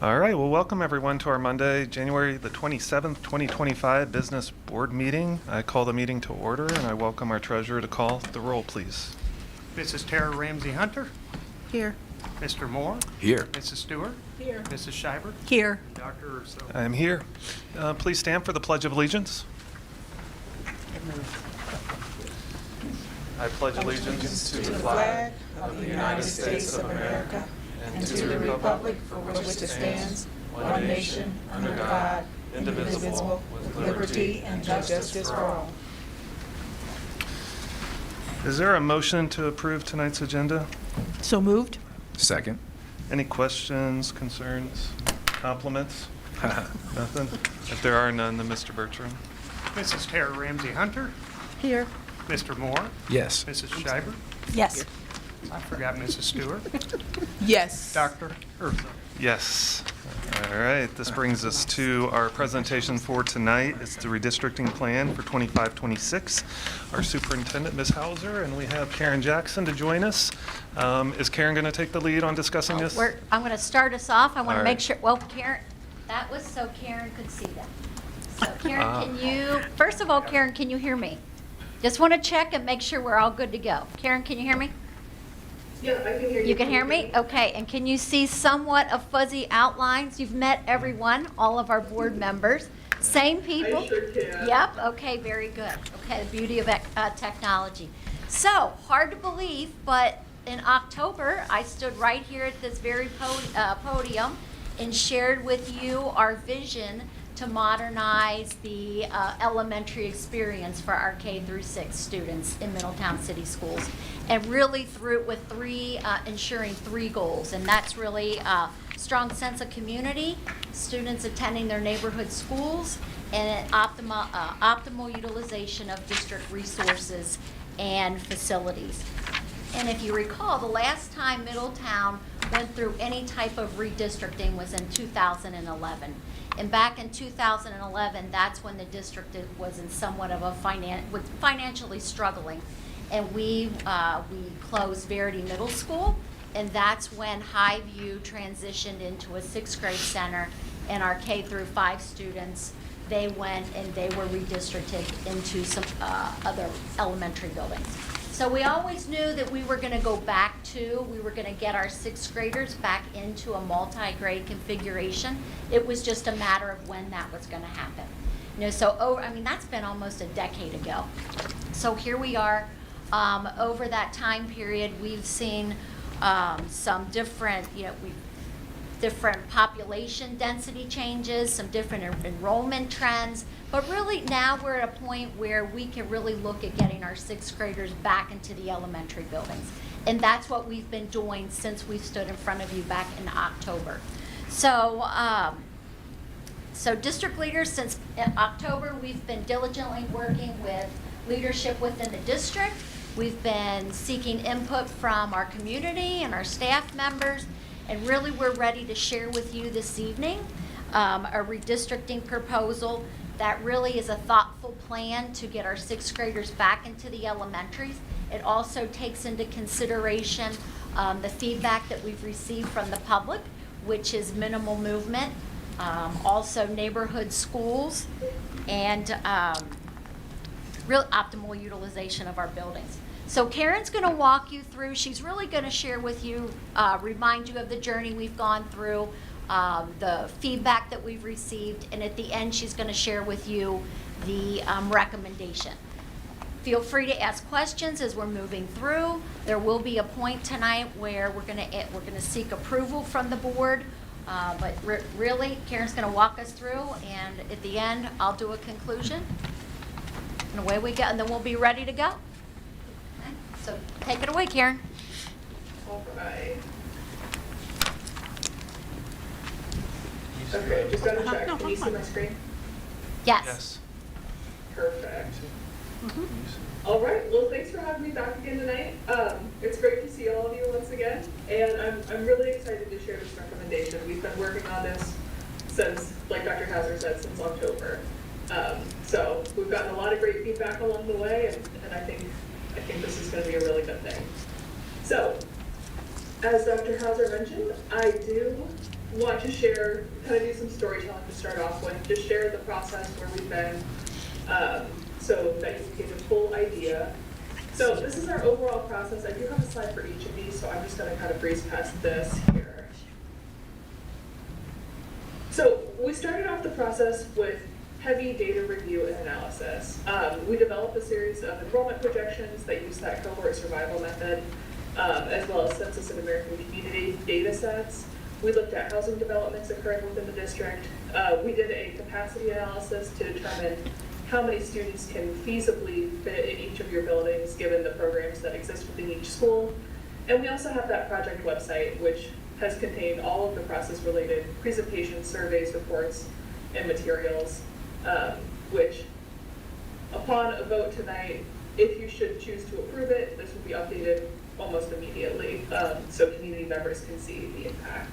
All right, well, welcome everyone to our Monday, January the 27th, 2025 Business Board Meeting. I call the meeting to order and I welcome our treasurer to call the roll, please. Mrs. Tara Ramsey Hunter. Here. Mr. Moore. Here. Mrs. Stewart. Here. Mrs. Shiver. Here. Dr. Urso. I am here. Please stand for the Pledge of Allegiance. I pledge allegiance to the flag of the United States of America and to the republic for which it stands, one nation, under God, indivisible, with liberty and justice for all. Is there a motion to approve tonight's agenda? So moved. Second. Any questions, concerns, compliments? Nothing? If there are none, then Mr. Bertram. Mrs. Tara Ramsey Hunter. Here. Mr. Moore. Yes. Mrs. Shiver. Yes. I forgot Mrs. Stewart. Yes. Dr. Urso. Yes. All right, this brings us to our presentation for tonight. It's the redistricting plan for 25-26. Our superintendent, Ms. Hauser, and we have Karen Jackson to join us. Is Karen going to take the lead on discussing this? I'm going to start us off. I want All to right. make sure, well, Karen, that was so Karen could see them. So Karen, can you, first of all, Karen, can you hear me? Just want to check and make sure we're all good to go. Karen, can you hear me? Yeah, I can hear you. You can hear me? Okay, and can you see somewhat of fuzzy outlines? You've met everyone, all of our board members. Same people? I sure can. Yep, okay, very good. Okay, the beauty of technology. So, hard to believe, but in October, I stood right here at this very podium and shared with you our vision to modernize the elementary experience for our K through 6 students in Middletown City Schools. And really through with ensuring three goals, and that's really a strong sense of community, students attending their neighborhood schools, and an optimal utilization of district resources and facilities. And if you recall, the last time Middletown went through any type of redistricting was in 2011. And back in 2011, that's when the district was in somewhat of a financially struggling. And we closed Verity Middle School, and that's when Highview transitioned into a 6th grade center, and our K through 5 students, they went and they were redistricted into some other elementary buildings. So we always knew that we were going to go back to, we were going to get our 6th graders back into a multi-grade configuration. It was just a matter of when that was going to happen. You know, so, I mean, that's been almost a decade ago. So here we are. Over that time period, we've seen some different, different population density changes, some different enrollment trends, but really now we're at a point where we can really look at getting our 6th graders back into the elementary buildings. And that's what we've been doing since we stood in front of you back in October. So, so district leaders, since October, we've been diligently working with leadership within the district. We've been seeking input from our community and our staff members, and really we're ready to share with you this evening a redistricting proposal that really is a thoughtful plan to get our 6th graders back into the elementaries. It also takes into consideration the feedback that we've received from the public, which is minimal movement, also neighborhood schools, and real optimal utilization of our buildings. So Karen's going to walk you through, she's really going to share with you, remind you of the journey we've gone through, the feedback that we've received, and at the end she's going to share with you the recommendation. Feel free to ask questions as we're moving through. There will be a point tonight where we're going to seek approval from the board, but really Karen's going to walk us through, and at the end I'll do a conclusion. And away we go, and then we'll be ready to go. Okay, so take it away, Karen. All right. Okay, just gonna check. Can you see my screen? Yes. Perfect. All right. Well, thanks for having me back again tonight. It's great to see all of you once again, and I'm really excited to share this recommendation. We've been working on this since, like Dr. Hauser said, since October. So we've gotten a lot of great feedback along the way, and I think this is going to be a really good thing. So as Dr. Hauser mentioned, I do want to share, kind of do some storytelling to start off with, just share the process where we've been, so that you can get a full idea. So this is our overall process. I do have a slide for each of these, so I'm just gonna kind of breeze past this here. So we started off the process with heavy data review and analysis. We developed a series of enrollment projections that use that cohort survival method, as well as Census and American Community data sets. We looked at housing developments occurring within the district. We did a capacity analysis to determine how many students can feasibly fit in each of your buildings given the programs that exist within each school. And we also have that project website, which has contained all of the process-related presentations, surveys, reports, and materials, which upon a vote tonight, if you should choose to approve it, this will be updated almost immediately, so community members can see the impact.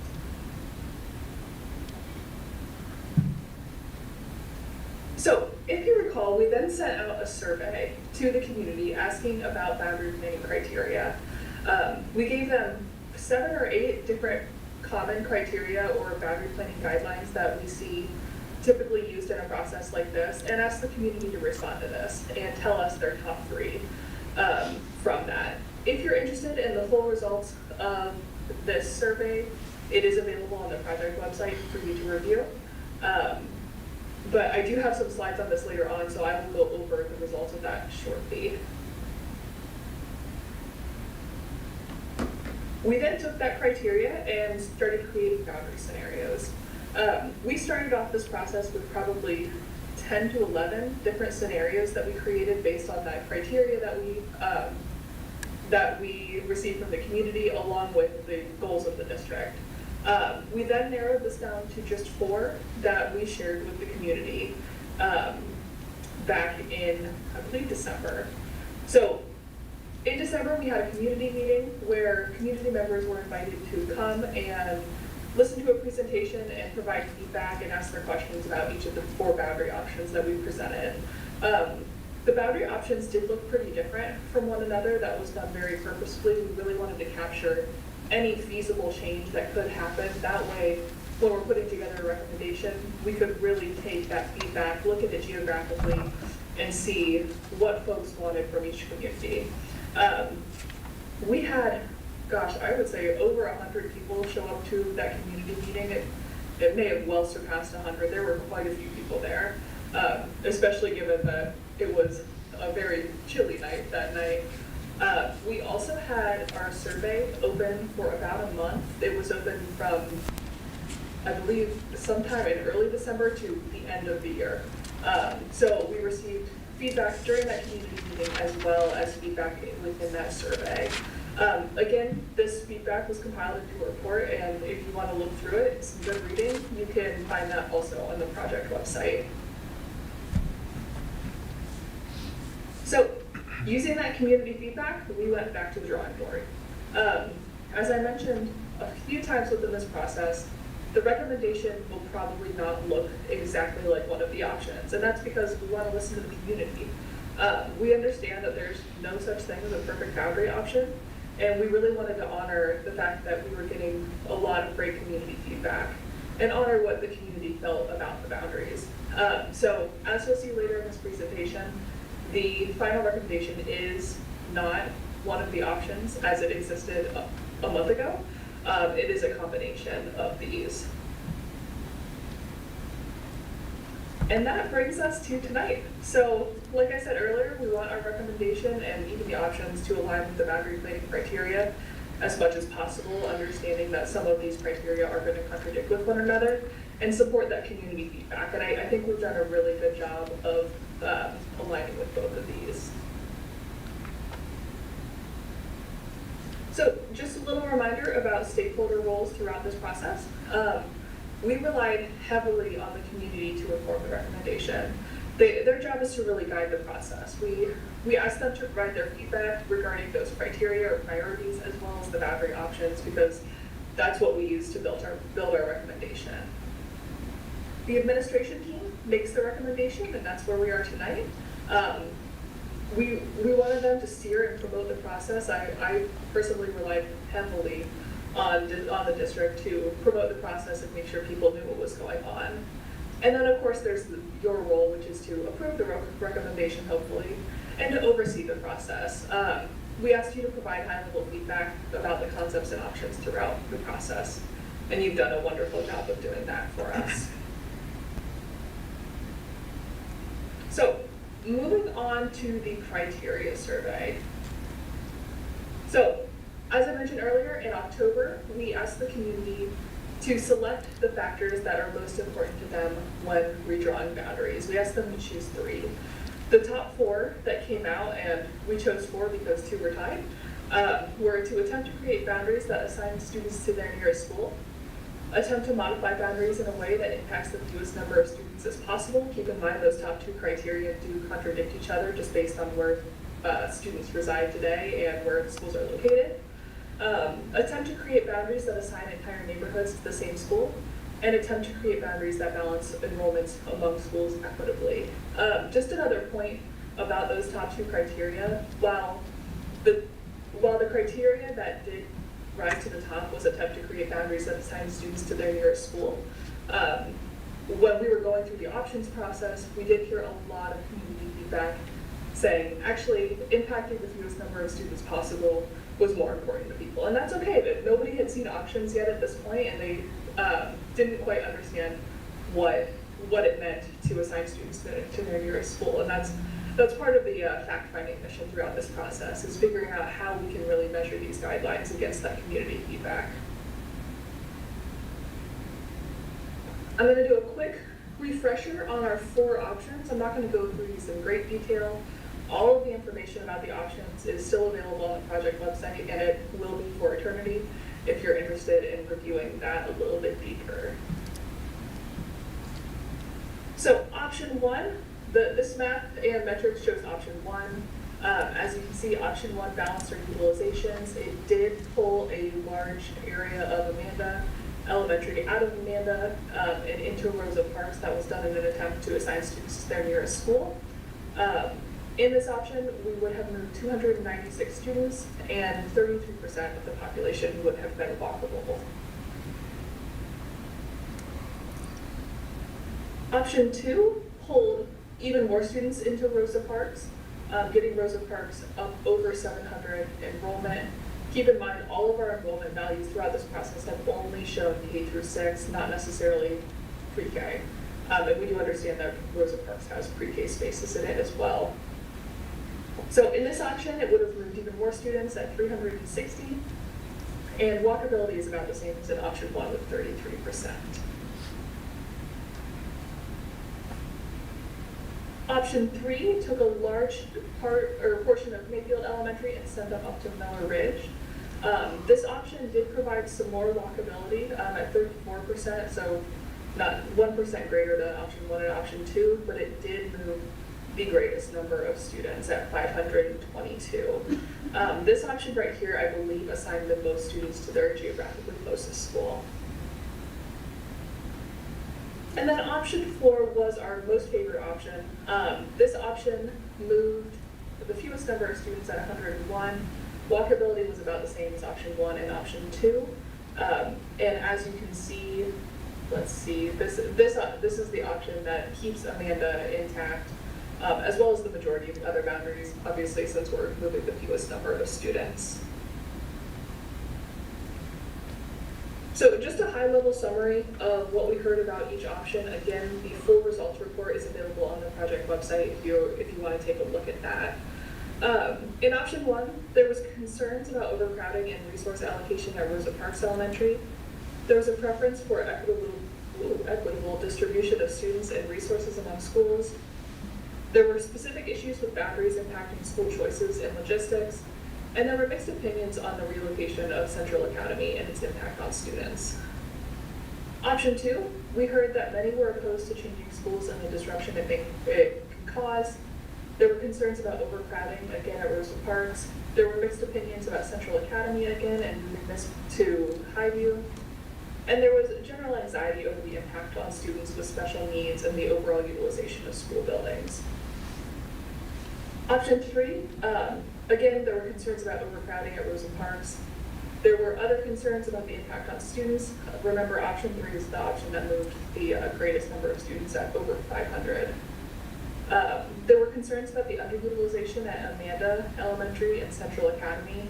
So, if you recall, we then sent out a survey to the community asking about boundary planning criteria. We gave them 7 or 8 different common criteria or boundary planning guidelines that we see typically used in a process like this, and asked the community to respond to this and tell us their top 3 from that. If you're interested in the full results of this survey, it is available on the project website for you to review. But I do have some slides on this later on, so I will go over the results of that shortly. We then took that criteria and started creating boundary scenarios. We started off this process with probably 10 to 11 different scenarios that we created based on that criteria that we received from the community along with the goals of the district. We then narrowed this down to just 4 that we shared with the community back in, I believe, December. So in December, we had a community meeting where community members were invited to come and listen to a presentation and provide feedback and ask their questions about each of the 4 boundary options that we presented. The boundary options did look pretty different from one another. That was done very purposefully. We really wanted to capture any feasible change that could happen. That way, when we're putting together a recommendation, we could really take that feedback, look at it geographically, and see what folks wanted from each community. We had, gosh, I would say over 100 people show up to that community meeting. It may have well surpassed 100. There were quite a few people there, especially given that it was a very chilly night that night. We also had our survey open for about a month. It was open from, I believe, sometime in early December to the end of the year. So we received feedback during that community meeting as well as feedback within that survey. Again, this feedback was compiled into a report, and if you want to look through it, some good reading, you can find that also on the project website. So, using that community feedback, we went back to the drawing board. As I mentioned a few times within this process, the recommendation will probably not look exactly like one of the options, and that's because we want to listen to the community. We understand that there's no such thing as a perfect boundary option, and we really wanted to honor the fact that we were getting a lot of great community feedback and honor what the community felt about the boundaries. So, as you'll see later in this presentation, the final recommendation is not one of the options as it existed a month ago. It is a combination of these. And that brings us to tonight. So, like I said earlier, we want our recommendation and even the options to align with the boundary planning criteria as much as possible, understanding that some of these criteria are going to contradict with one another, and support that community feedback. And I think we've done a really good job of aligning with both of these. So just a little reminder about stakeholder roles throughout this process. We relied heavily on the community to inform the recommendation. Their job is to really guide the process. We asked them to provide their feedback regarding those criteria or priorities as well as the boundary options, because that's what we use to build our recommendation. The administration team makes the recommendation, and that's where we are tonight. We wanted them to steer and promote the process. I personally relied heavily on the district to promote the process and make sure people knew what was going on. And then, of course, there's your role, which is to approve the recommendation, hopefully, and to oversee the process. We asked you to provide high-level feedback about the concepts and options throughout the process, and you've done a wonderful job of doing that for us. So, moving on to the criteria survey. So, as I mentioned earlier, in October, we asked the community to select the factors that are most important to them when redrawing boundaries. We asked them to choose 3. The top 4 that came out, and we chose 4 because 2 were tied, were to attempt to create boundaries that assign students to their nearest school, attempt to modify boundaries in a way that impacts the fewest number of students as possible. Keep in mind those top 2 criteria do contradict each other just based on where students reside today and where the schools are located. Attempt to create boundaries that assign entire neighborhoods to the same school, and attempt to create boundaries that balance enrollments among schools equitably. Just another point about those top 2 criteria, while the criteria that did rise to the top was attempt to create boundaries that assign students to their nearest school, when we were going through the options process, we did hear a lot of community feedback saying, actually, impacting the fewest number of students possible was more important to people. And that's okay, but nobody had seen options yet at this point, and they didn't quite understand what it meant to assign students to their nearest school. And that's part of the fact-finding mission throughout this process, is figuring out how we can really measure these guidelines against that community feedback. I'm going to do a quick refresher on our 4 options. I'm not going to go through these in great detail. All of the information about the options is still available on the project website, and it will be for eternity if you're interested in reviewing that a little bit deeper. So option 1, this map and metrics shows option 1. As you can see, option 1 balanced our utilizations. It did pull a large area of Amanda Elementary out of Amanda and into Rosa Parks. That was done in an attempt to assign students to their nearest school. In this option, we would have moved 296 students, and 33% of the population would have been walkable. Option 2 pulled even more students into Rosa Parks, getting Rosa Parks up over 700 enrollment. Keep in mind, all of our enrollment values throughout this process have only shown K through 6, not necessarily pre-K. And we do understand that Rosa Parks has pre-K spaces in it as well. So in this option, it would have moved even more students at 360, and walkability is about the same as in option 1 with 33%. Option 3 took a large portion of Mayfield Elementary and sent them up to Miller Ridge. This option did provide some more walkability at 34%, so not 1% greater than option 1 and option 2, but it did move the greatest number of students at 522. This option right here, I believe, assigned the most students to their geographically closest school. And then option 4 was our most favorite option. This option moved the fewest number of students at 101. Walkability was about the same as option 1 and option 2. And as you can see, let's see, this is the option that keeps Amanda intact, as well as the majority of the other boundaries, obviously, since we're moving the fewest number of students. So just a high-level summary of what we heard about each option. Again, the full results report is available on the project website if you want to take a look at that. In option 1, there was concerns about overcrowding and resource allocation at Rosa Parks Elementary. There was a preference for equitable distribution of students and resources among schools. There were specific issues with boundaries impacting school choices and logistics. And there were mixed opinions on the relocation of Central Academy and its impact on students. Option 2, we heard that many were opposed to changing schools and the disruption it can cause. There were concerns about overcrowding, again, at Rosa Parks. There were mixed opinions about Central Academy again and moving this to Highview. And there was general anxiety over the impact on students with special needs and the overall utilization of school buildings. Option 3, again, there were concerns about overcrowding at Rosa Parks. There were other concerns about the impact on students. Remember, option 3 is the option that moved the greatest number of students at over 500. There were concerns about the underutilization at Amanda Elementary and Central Academy.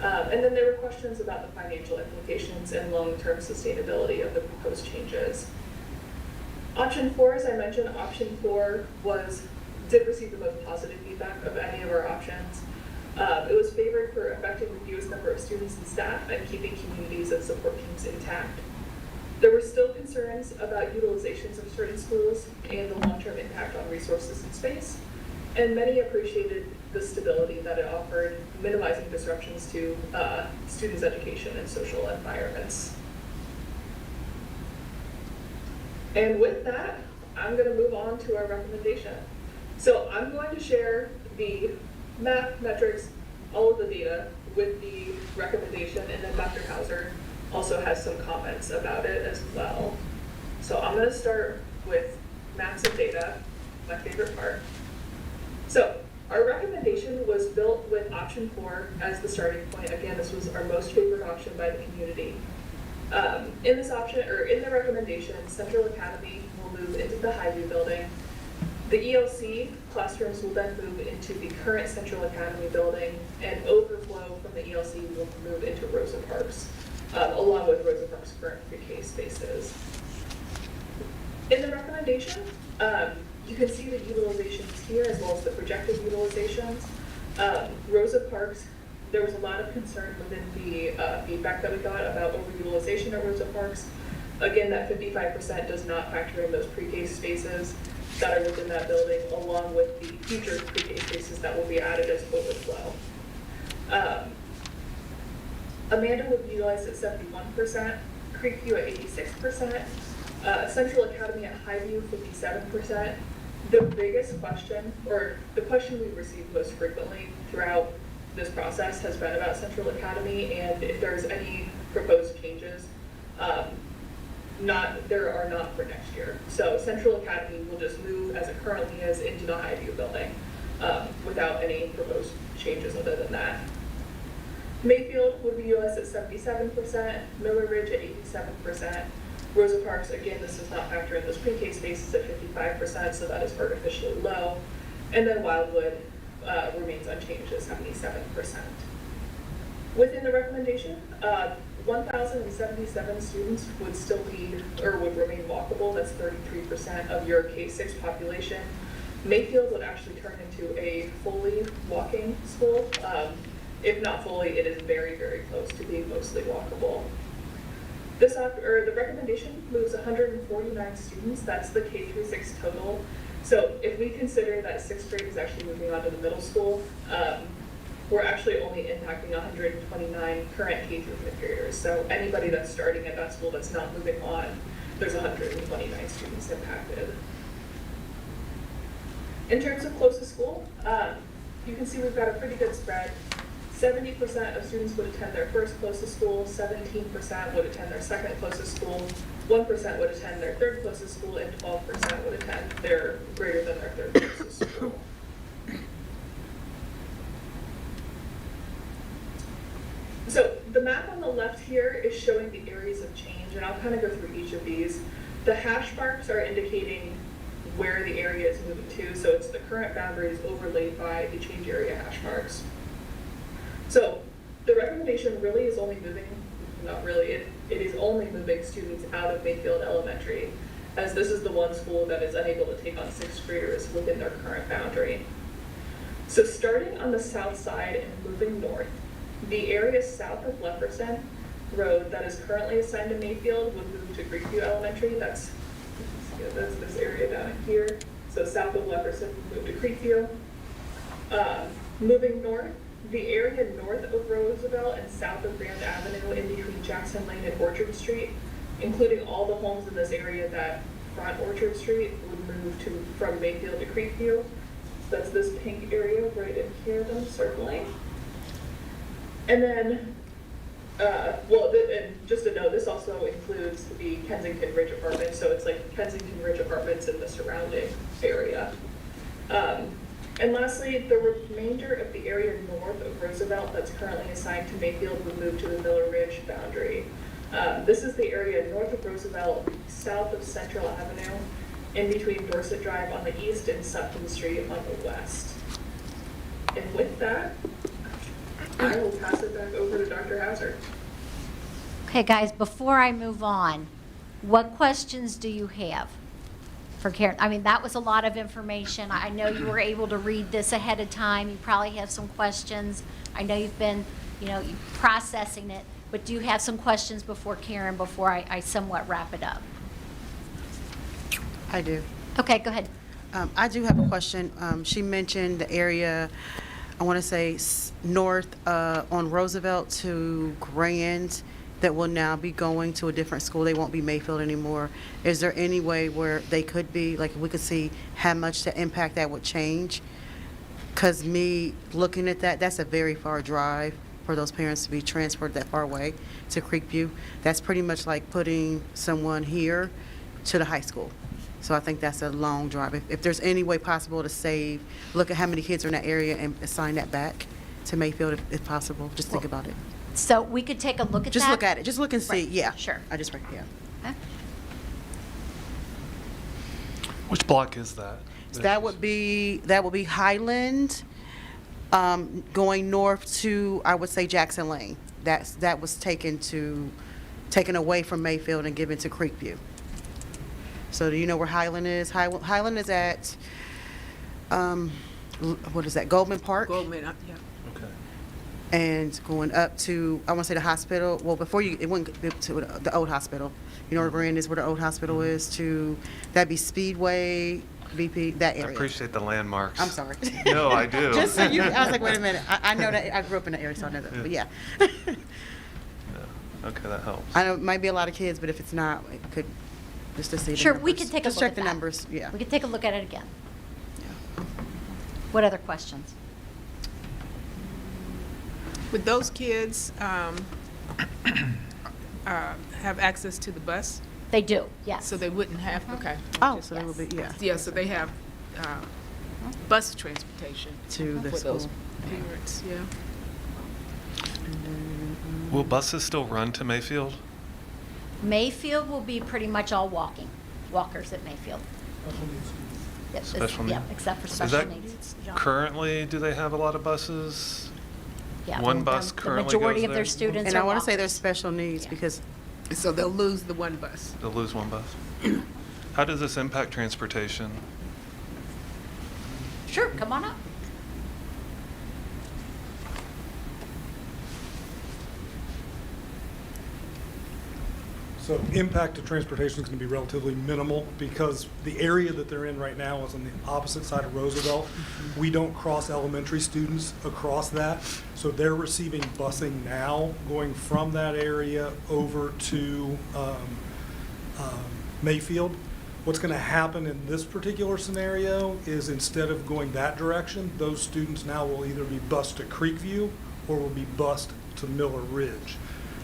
And then there were questions about the financial implications and long-term sustainability of the proposed changes. Option 4, as I mentioned, option 4 did receive the most positive feedback of any of our options. It was favored for affecting the fewest number of students and staff and keeping communities and support teams intact. There were still concerns about utilizations of certain schools and the long-term impact on resources and space, and many appreciated the stability that it offered, minimizing disruptions to students' education and social environments. And with that, I'm going to move on to our recommendation. So I'm going to share the math, metrics, all of the data with the recommendation, and then Dr. Hauser also has some comments about it as well. So I'm going to start with maps and data, my favorite part. So our recommendation was built with option 4 as the starting point. Again, this was our most favored option by the community. In this option, or in the recommendation, Central Academy will move into the Highview building. The ELC classrooms will then move into the current Central Academy building, and overflow from the ELC will move into Rosa Parks, along with Rosa Parks' current pre-K spaces. In the recommendation, you can see the utilizations here as well as the projected utilizations. Rosa Parks, there was a lot of concern within the feedback that we got about overutilization at Rosa Parks. Again, that 55% does not factor in those pre-K spaces that are within that building, along with the future pre-K spaces that will be added as overflow. Amanda will be utilized at 71%, Creekview at 86%, Central Academy at Highview 57%. The biggest question, or the question we've received most frequently throughout this process, has been about Central Academy and if there's any proposed changes. There are not for next year. So Central Academy will just move as it currently is into the Highview building without any proposed changes other than that. Mayfield would be utilized at 77%, Miller Ridge at 87%, Rosa Parks, again, this does not factor in those pre-K spaces at 55%, so that is artificially low. And then Wildwood remains unchanged at 77%. Within the recommendation, 1,077 students would still be, or would remain walkable. That's 33% of your K-6 population. Mayfield would actually turn into a fully walking school. If not fully, it is very, very close to being mostly walkable. The recommendation moves 149 students. That's the K-6 total. So if we consider that 6th grade is actually moving on to the middle school, we're actually only impacting 129 current K-5 graders. So anybody that's starting at that school that's not moving on, there's 129 students impacted. In terms of closest school, you can see we've got a pretty good spread. 70% of students would attend their first closest school, 17% would attend their second closest school, 1% would attend their third closest school, and 12% would attend their greater than their third closest school. So the map on the left here is showing the areas of change, and I'll kind of go through each of these. The hash marks are indicating where the area is moving to, so it's the current boundaries overlaid by the change area hash marks. So the recommendation really is only moving, not really, it is only moving students out of Mayfield Elementary, as this is the one school that is unable to take on 6th graders within their current boundary. So starting on the south side and moving north, the area south of Lefferson Road that is currently assigned to Mayfield would move to Creekview Elementary. That's this area down here. So south of Lefferson would move to Creekview. Moving north, the area north of Roosevelt and south of Grand Avenue in between Jackson Lane and Orchard Street, including all the homes in this area that front Orchard Street, would move from Mayfield to Creekview. That's this pink area right in here that I'm circling. And then, and just to note, this also includes the Kensington Ridge Apartments, so it's like Kensington Ridge Apartments in the surrounding area. And And lastly, the remainder of the area north of Roosevelt that's currently assigned to Mayfield would move to the Miller Ridge boundary. This is the area north of Roosevelt, south of Central Avenue, in between Dorset Drive on the east and Sutton Street on the west. And with that, I will pass it back over to Dr. Hauser. Okay, guys, before I move on, what questions do you have for Karen? I mean, that was a lot of information. I know you were able to read this ahead of time. You probably have some questions. I know you've been, processing it, but do you have some questions before Karen, before I somewhat wrap it up? I do. Okay, go ahead. I do have a question. She mentioned the area, I want to say north on Roosevelt to Grand, that will now be going to a different school. They won't be Mayfield anymore. Is there any way where they could be, like we could see how much the impact that would change? Because me looking at that, that's a very far drive for those parents to be transferred that far away to Creekview. That's pretty much like putting someone here to the high school. So I think that's a long drive. If there's any way possible to save, look at how many kids are in that area and assign that back to Mayfield if possible. Just think about it. So we could take a look at that? Just look at it. Just look and see. Right. Yeah. Sure. Yeah. Okay. Which block is that? So that would be Highland, going north to, I would say, Jackson Lane. That was taken away from Mayfield and given to Creekview. So do you know where Highland is? Highland is at, what is that, Goldman Park? Goldman, yeah. Okay. And going up to, I want to say the hospital, well, before it wouldn't get to the old hospital. You know where Grand is, where the old hospital is, that'd be Speedway, VP, that I area. appreciate the landmarks. I'm sorry. No, I do. Just so you, I was like, wait a minute, I know that, I grew up in that area, so I know that, but yeah. Yeah. Okay, that helps. I know it might be a lot of kids, but if it's not, it could, just to see the Sure, numbers. we can take a look at that. Just check the numbers, yeah. We could take a look at it again. Yeah. What other questions? Would those kids have access to the bus? They do, yes. So they wouldn't have, okay. Oh, so they would be, yeah, Yeah, so they have bus transportation to the for those school. parents, yeah. Will buses still run to Mayfield? Mayfield will be pretty much all walkers at Mayfield. Yep, Special yeah, needs? except for Is special that needs. currently, do they have a lot of buses? Yeah, one the- bus the currently majority goes of their there? students And are I want to say walkers. there's special needs Yeah. because, So they'll lose the one bus. They'll lose one bus. How does this impact transportation? Sure, come on up. So impact to transportation is going to be relatively minimal because the area that they're in right now is on the opposite side of Roosevelt. We don't cross elementary students across that. So they're receiving busing now going from that area over to Mayfield. What's going to happen in this particular scenario is instead of going that direction, those students now will either be bused to Creekview or will be bused to Miller Ridge.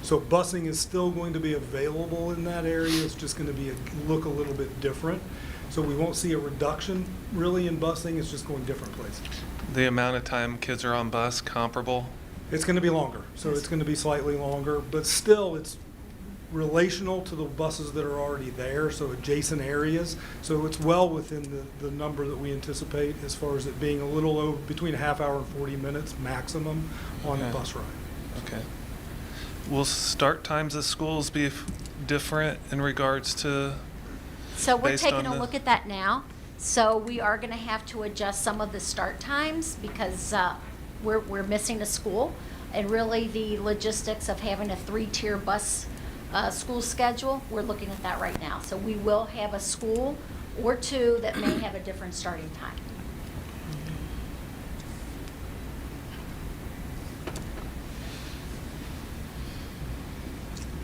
So busing is still going to be available in that area. It's just going to look a little bit different. So we won't see a reduction really in busing. It's just going different places. The amount of time kids are on bus comparable? It's going to be longer. So it's going to be slightly longer, but still it's relational to the buses that are already there, so adjacent areas. So it's well within the number that we anticipate as far as it being a little over between a half hour and 40 minutes maximum on the Okay. bus ride. Okay. Will start times at schools be different in regards to, So we're Based taking on a the- look at that now. So we are going to have to adjust some of the start times because we're missing a school. And really the logistics of having a 3-tier bus school schedule, we're looking at that right now. So we will have a school or two that may have a different starting time.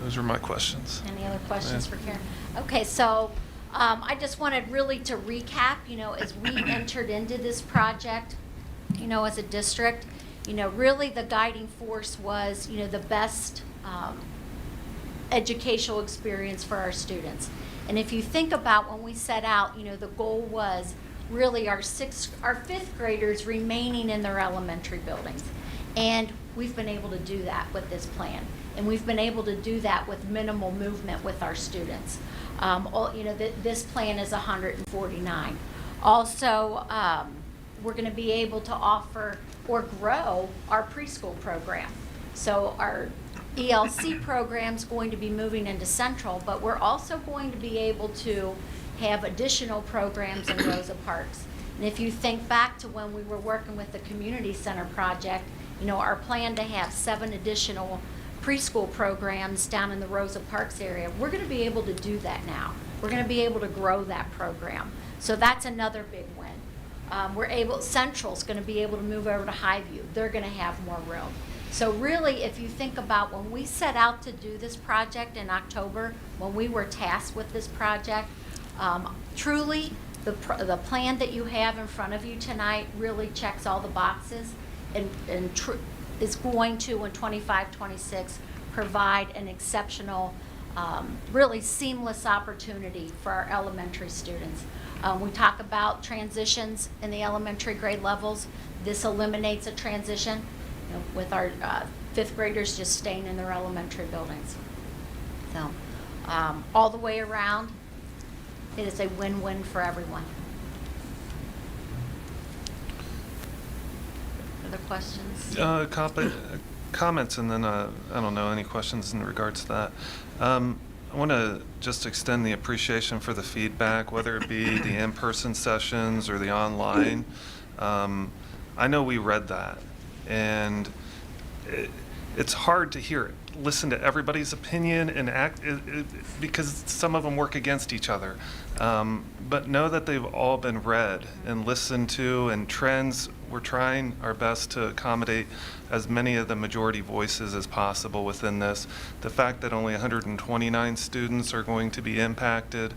those are my questions. Any other questions Yeah. for Karen? Okay, so I just wanted really to recap, as we entered into this project, as a district, really the guiding force was, the best educational experience for our students. And if you think about when we set out, the goal was really our fifth graders remaining in their elementary buildings. And we've been able to do that with this plan. And we've been able to do that with minimal movement with our students. This plan is 149. Also, we're going to be able to offer or grow our preschool program. So our ELC program's going to be moving into Central, but we're also going to be able to have additional programs in Rosa Parks. And if you think back to when we were working with the community center project, our plan to have 7 additional preschool programs down in the Rosa Parks area, we're going to be able to do that now. We're going to be able to grow that program. So that's another big win. Central's going to be able to move over to Highview. They're going to have more room. So really, if you think about when we set out to do this project in October, when we were tasked with this project, truly the plan that you have in front of you tonight really checks all the boxes and is going to, in 25-26, provide an exceptional, really seamless opportunity for our elementary students. We talk about transitions in the elementary grade levels. This eliminates a transition, with our 5th graders just staying in their elementary buildings. So, all the way around, it is a win-win for everyone. Other questions? Comments, and then I don't know, any questions in regards to that. I want to just extend the appreciation for the feedback, whether it be the in-person sessions or the online. I know we read that, and it's hard to listen to everybody's opinion and act because some of them work against each other. But know that they've all been read and listened to, and trends, we're trying our best to accommodate as many of the majority voices as possible within this. The fact that only 129 students are going to be impacted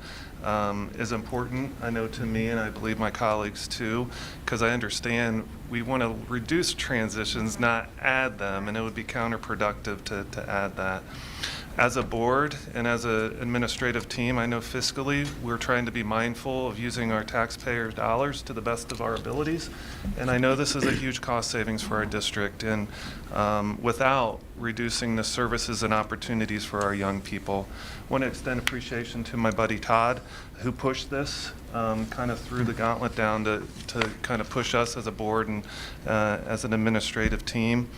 is important, I know, to me, and I believe my colleagues too, because I understand we want to reduce transitions, not add them, and it would be counterproductive to add that. As a board and as an administrative team, I know fiscally we're trying to be mindful of using our taxpayers' dollars to the best of our abilities, and I know this is a huge cost savings for our district, and without reducing the services and opportunities for our young people. I want to extend appreciation to my buddy Todd, who pushed this, kind of threw the gauntlet down to kind of push us as a board and as an administrative team.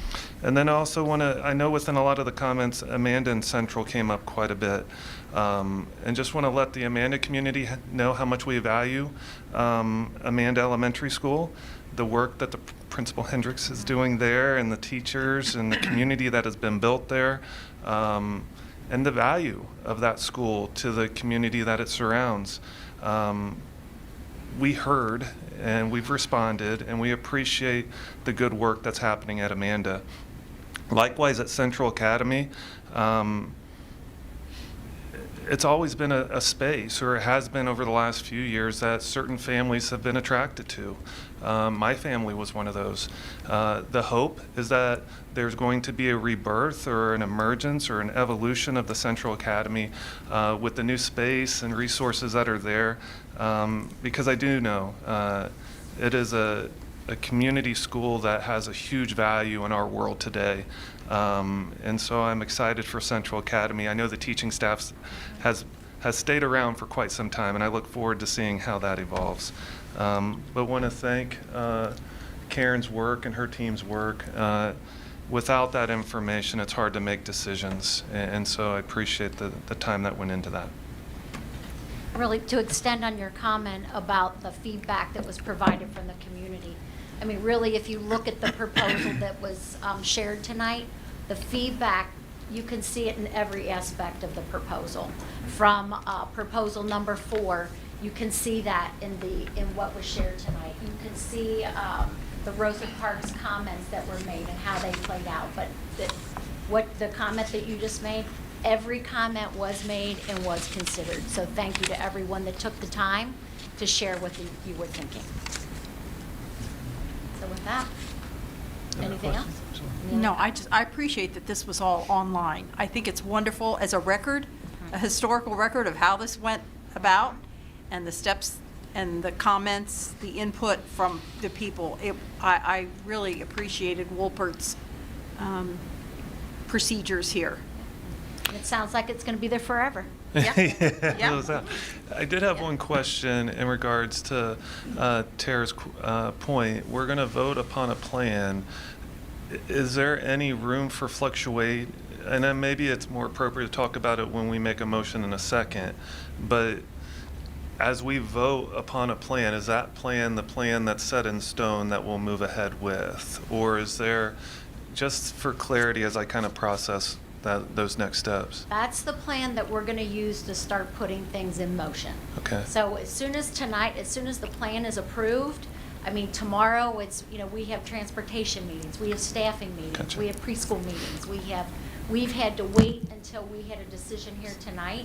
And then I also want to, I know within a lot of the comments, Amanda and Central came up quite a bit. And just want to let the Amanda community know how much we value Amanda Elementary School, the work that the Principal Hendricks is doing there, and the teachers and the community that has been built there, and the value of that school to the community that it surrounds. We heard and we've responded, and we appreciate the good work that's happening at Amanda. Likewise at Central Academy, it's always been a space, or it has been over the last few years, that certain families have been attracted to. My family was one of those. The hope is that there's going to be a rebirth or an emergence or an evolution of the Central Academy with the new space and resources that are there, because I do know it is a community school that has a huge value in our world today. And so I'm excited for Central Academy. I know the teaching staff has stayed around for quite some time, and I look forward to seeing how that evolves. But want to thank Karen's work and her team's work. Without that information, it's hard to make decisions, and so I appreciate the time that went into that. Really, to extend on your comment about the feedback that was provided from the community, I mean, really, if you look at the proposal that was shared tonight, the feedback, you can see it in every aspect of the proposal. From proposal number 4, you can see that in what was shared tonight. You can see the Rosa Parks comments that were made and how they played out. But the comment that you just made, every comment was made and was considered. So thank you to everyone that took the time to share what you were thinking. So with that, anything else? No, I appreciate that this was all online. I think it's wonderful as a record, a historical record of how this went about and the steps and the comments, the input from the people. I really appreciated Wolpert's procedures here. It sounds like it's going to be there forever. Yeah. That was that. I did have one question in regards to Tara's point. We're going to vote upon a plan. Is there any room for fluctuate? And then maybe it's more appropriate to talk about it when we make a motion in a second. But as we vote upon a plan, is that plan the plan that's set in stone that we'll move ahead with? Or is there, just for clarity as I kind of process those next steps? That's the plan that we're going to use to start putting things in motion. Okay. So as soon as tonight, as soon as the plan is approved, I mean, tomorrow it's, we have transportation meetings, we have staffing meetings, Gotcha. we have preschool meetings, we've had to wait until we had a decision here tonight,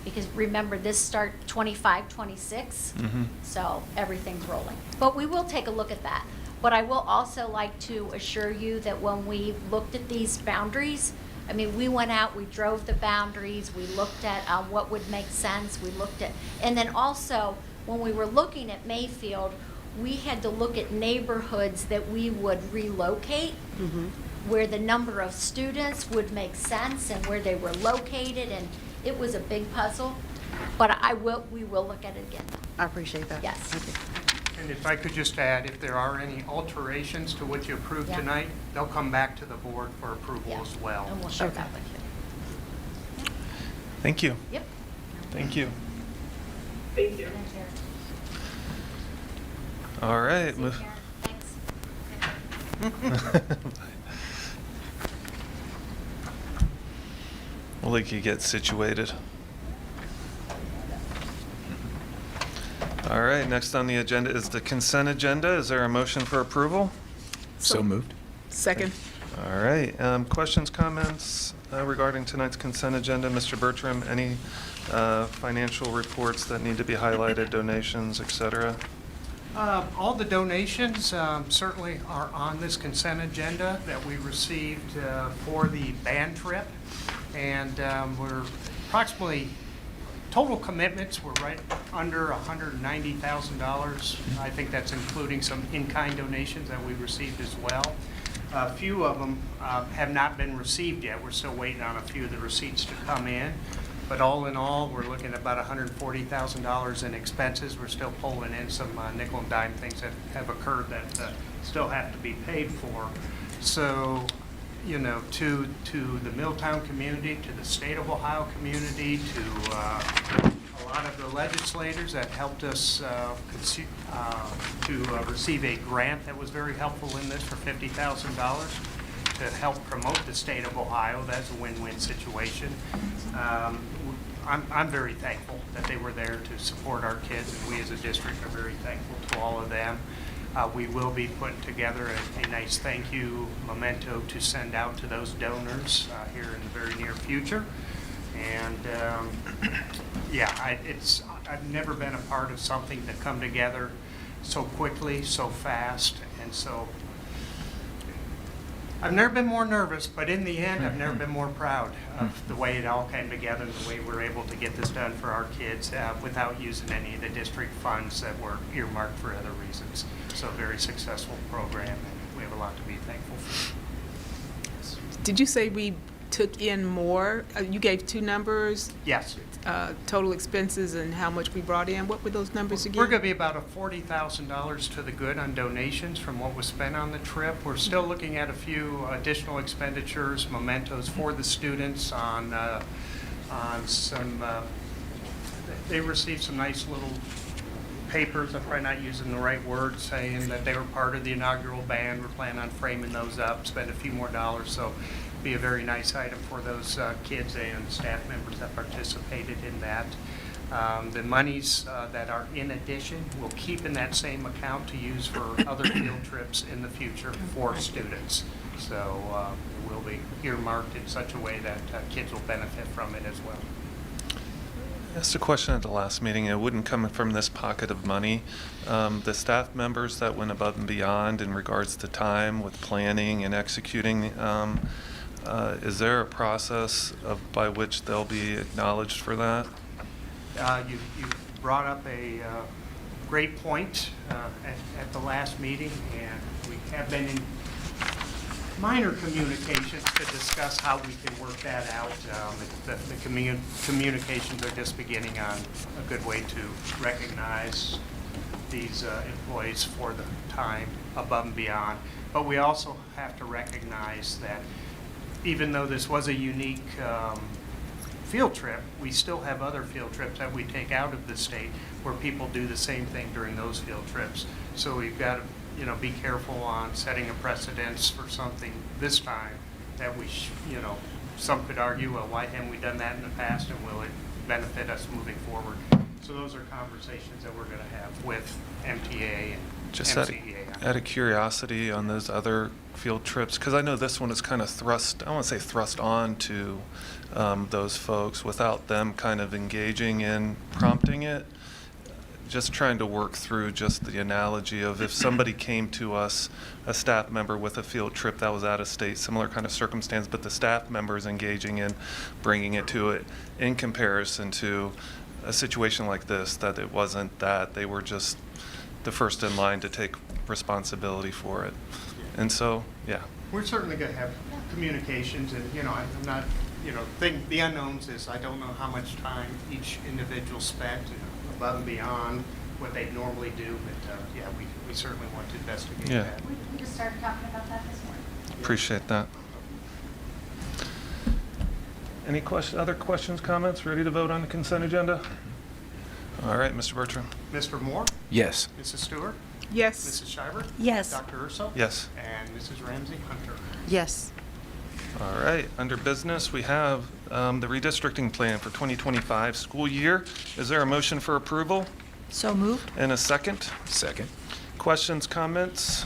because remember, this start 25, 26, so everything's rolling. But we will take a look at that. But I will also like to assure you that when we looked at these boundaries, I mean, we went out, we drove the boundaries, we looked at what would make sense, we looked at, and then also, when we were looking at Mayfield, we had to look at neighborhoods that we would relocate, where the number of students would make sense and where they were located, and it was a big puzzle. But we will look at it again. I appreciate that. Yes. Thank you. And if I could just add, if there are any alterations to what you approved Yeah. tonight, they'll come back to the board for approval Yeah. as well. And we'll share Okay. that with you. Thank you. Yep. Thank you. Thank you. Thank you. All right. See you, Karen. Thanks. We'll let you get situated. All right, next on the agenda is the consent agenda. Is there a motion for approval? So moved. Second. All right, questions, comments regarding tonight's consent agenda? Mr. Bertram, any financial reports that need to be highlighted, donations, et cetera? All the donations certainly are on this consent agenda that we received for the band trip. And we're approximately, total commitments were right under $190,000. I think that's including some in-kind donations that we received as well. A few of them have not been received yet. We're still waiting on a few of the receipts to come in. But all in all, we're looking at about $140,000 in expenses. We're still pulling in some nickel and dime things that have occurred that still have to be paid for. So, to the Middletown community, to the state of Ohio community, to a lot of the legislators that helped us to receive a grant that was very helpful in this for $50,000 to help promote the state of Ohio. That's a win-win situation. I'm very thankful that they were there to support our kids, and we as a district are very thankful to all of them. We will be putting together a nice thank you memento to send out to those donors here in the very near future. And I've never been a part of something that come together so quickly, so fast, and so I've never been more nervous, but in the end, I've never been more proud of the way it all came together, the way we're able to get this done for our kids without using any of the district funds that were earmarked for other reasons. So a very successful program, and we have a lot to be thankful for. Did you say we took in more? You gave two numbers, Yes. total expenses and how much we brought in. What were those numbers again? We're going to be about $40,000 to the good on donations from what was spent on the trip. We're still looking at a few additional expenditures, mementos for the students on some, they received some nice little papers, I'm probably not using the right word, saying that they were part of the inaugural band. We're planning on framing those up, spend a few more dollars, so be a very nice item for those kids and staff members that participated in that. The monies that are in addition, we'll keep in that same account to use for other field trips in the future for students. So it will be earmarked in such a way that kids will benefit from it as well. I asked a question at the last meeting. It wouldn't come from this pocket of money. The staff members that went above and beyond in regards to time with planning and executing, is there a process by which they'll be acknowledged for that? You brought up a great point at the last meeting, and we have been in minor communications to discuss how we can work that out. The communications are just beginning on a good way to recognize these employees for the time above and beyond. But we also have to recognize that even though this was a unique field trip, we still have other field trips that we take out of the state where people do the same thing during those field trips. So we've got to, be careful on setting a precedence for something this time that we, some could argue, well, why haven't we done that in the past, and will it benefit us moving forward? So those are conversations that we're going to have with MTA and Just MCEA. out of curiosity on those other field trips, because I know this one is kind of thrust, I want to say thrust on to those folks without them kind of engaging in prompting it. Just trying to work through just the analogy of if somebody came to us, a staff member with a field trip that was out of state, similar kind of circumstance, but the staff members engaging in bringing it to it in comparison to a situation like this, that it wasn't that, they were just the first in line to take responsibility for it. And so, yeah. We're certainly going to have communications, and, I'm not, the unknowns is I don't know how much time each individual spent above and beyond what they normally do, but, yeah, we certainly want to investigate Yeah. that. We just started talking about that this morning. Appreciate that. Any other questions, comments? Ready to vote on the consent agenda? All right, Mr. Bertram. Mr. Moore? Yes. Mrs. Stewart? Yes. Mrs. Schreiber? Yes. Dr. Urso? Yes. And Mrs. Ramsey Hunter? Yes. All right, under business, we have the redistricting plan for 2025 school year. Is there a motion for approval So moved? and a second? Second. Questions, comments?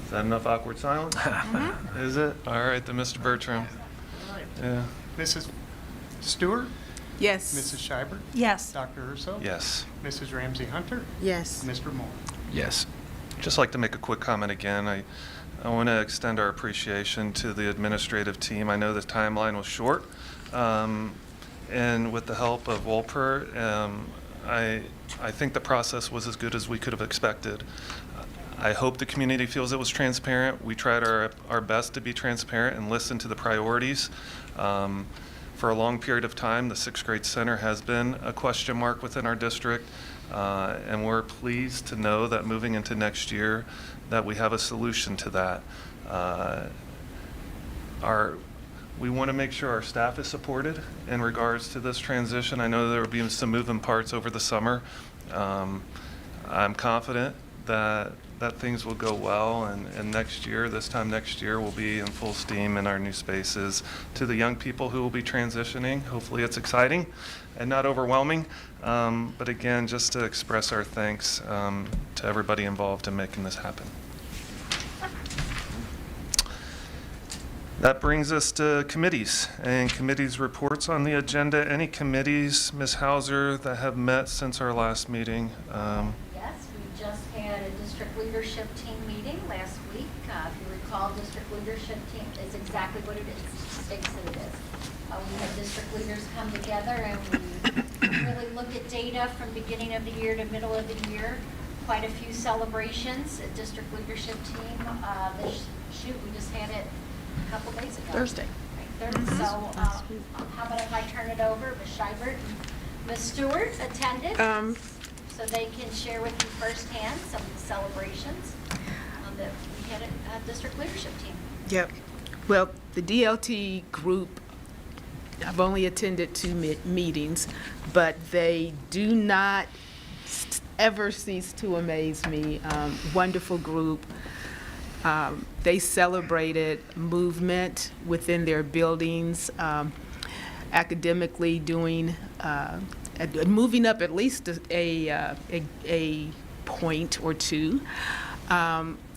Is that enough awkward silence? Is it? All right, then Mr. Bertram. All right. Yeah. Mrs. Stewart? Yes. Mrs. Schreiber? Yes. Dr. Urso? Yes. Mrs. Ramsey Hunter? Yes. Mr. Moore? Yes. Just like to make a quick comment again. I want to extend our appreciation to the administrative team. I know the timeline was short, and with the help of Wolper, I think the process was as good as we could have expected. I hope the community feels it was transparent. We tried our best to be transparent and listen to the priorities. For a long period of time, the sixth grade center has been a question mark within our district, and we're pleased to know that moving into next year that we have a solution to that. We want to make sure our staff is supported in regards to this transition. I know there will be some moving parts over the summer. I'm confident that things will go well, and next year, this time next year, we'll be in full steam in our new spaces. To the young people who will be transitioning, hopefully it's exciting and not overwhelming. But again, just to express our thanks to everybody involved in making this happen. That brings us to committees and committees reports on the agenda. Any committees, Ms. Hauser, that have met since our last meeting? Yes, we just had a district leadership team meeting last week. If you recall, district leadership team is exactly what it is. States that it is. We had district leaders come together and we really look at data from beginning of the year to middle of the year. Quite a few celebrations. A district leadership team. We just had it a couple days ago. Thursday. Right, Thursday. So how about if I turn it over? Ms. Scheibert and Ms. Stewart attended. So they can share with you firsthand some of the celebrations that we had a district leadership team. Yep. Well, the DLT group, I've only attended 2 meetings, but they do not ever cease to amaze me. Wonderful group. They celebrated movement within their buildings, academically doing, moving up at least a point or two.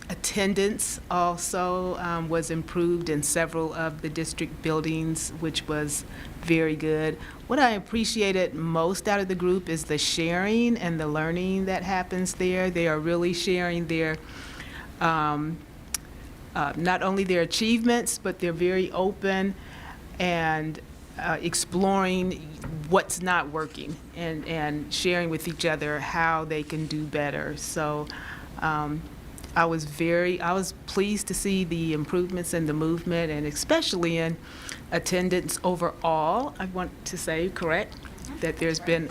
Attendance also was improved in several of the district buildings, which was very good. What I appreciated most out of the group is the sharing and the learning that happens there. They are really sharing their, not only their achievements, but they're very open and exploring what's not working and sharing with each other how they can do better. So I was pleased to see the improvements in the movement, and especially in attendance overall. I want to say, correct, that there's been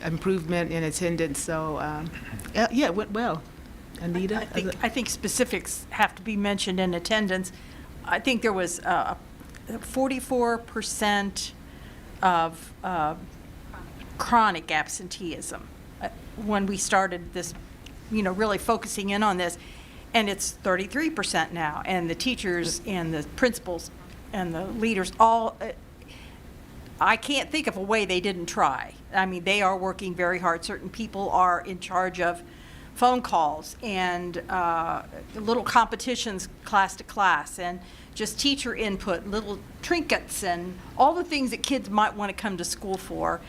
improvement in attendance. So yeah, it went well. Anita? I think specifics have to be mentioned in attendance. I think there was 44% of chronic absenteeism when we started this, really focusing in on this. And it's 33% now. And the teachers and the principals and the leaders all, I can't think of a way they didn't try. I mean, they are working very hard. Certain people are in charge of phone calls and little competitions class to class, and just teacher input, little trinkets, and all the things that kids might want to come to school for.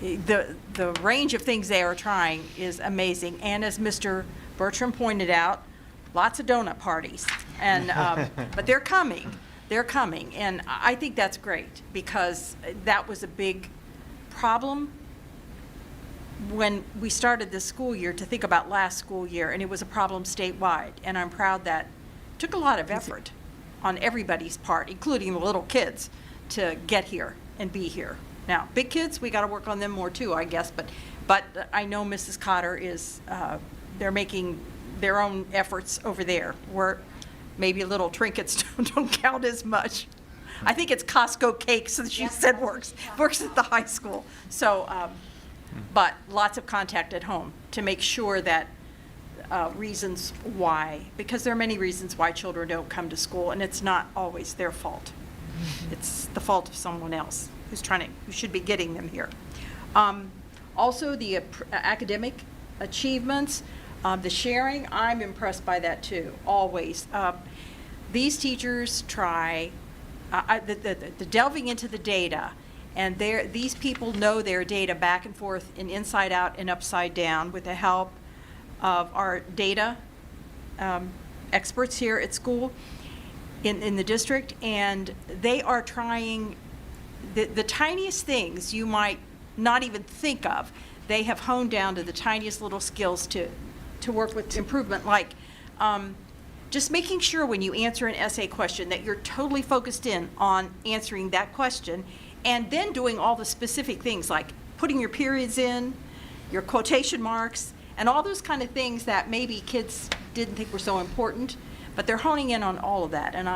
The range of things they are trying is amazing. And as Mr. Bertram pointed out, lots of donut parties. And but they're coming. They're coming. And I think that's great, because that was a big problem when we started this school year, to think about last school year, and it was a problem statewide. And I'm proud that it took a lot of effort on everybody's part, including the little kids, to get here and be here. Now, big kids, we got to work on them more too, I guess. But I know Mrs. Cotter is, they're making their own efforts over there, where maybe little trinkets don't count as much. I think it's Costco cakes that she said works at the high school. So, but lots of contact at home to make sure that reasons why, because there are many reasons why children don't come to school, and it's not always their fault. It's the fault of someone else who should be getting them here. Also, the academic achievements, the sharing, I'm impressed by that too, always. These teachers try, the delving into the data, and these people know their data back and forth and inside out and upside down with the help of our data experts here at school in the district, and they are trying the tiniest things you might not even think of. They have honed down to the tiniest little skills to work with improvement, like just making sure when you answer an essay question that you're totally focused in on answering that question, and then doing all the specific things like putting your periods in, your quotation marks, and all those kind of things that maybe kids didn't think were so important, but they're honing in on all of that. And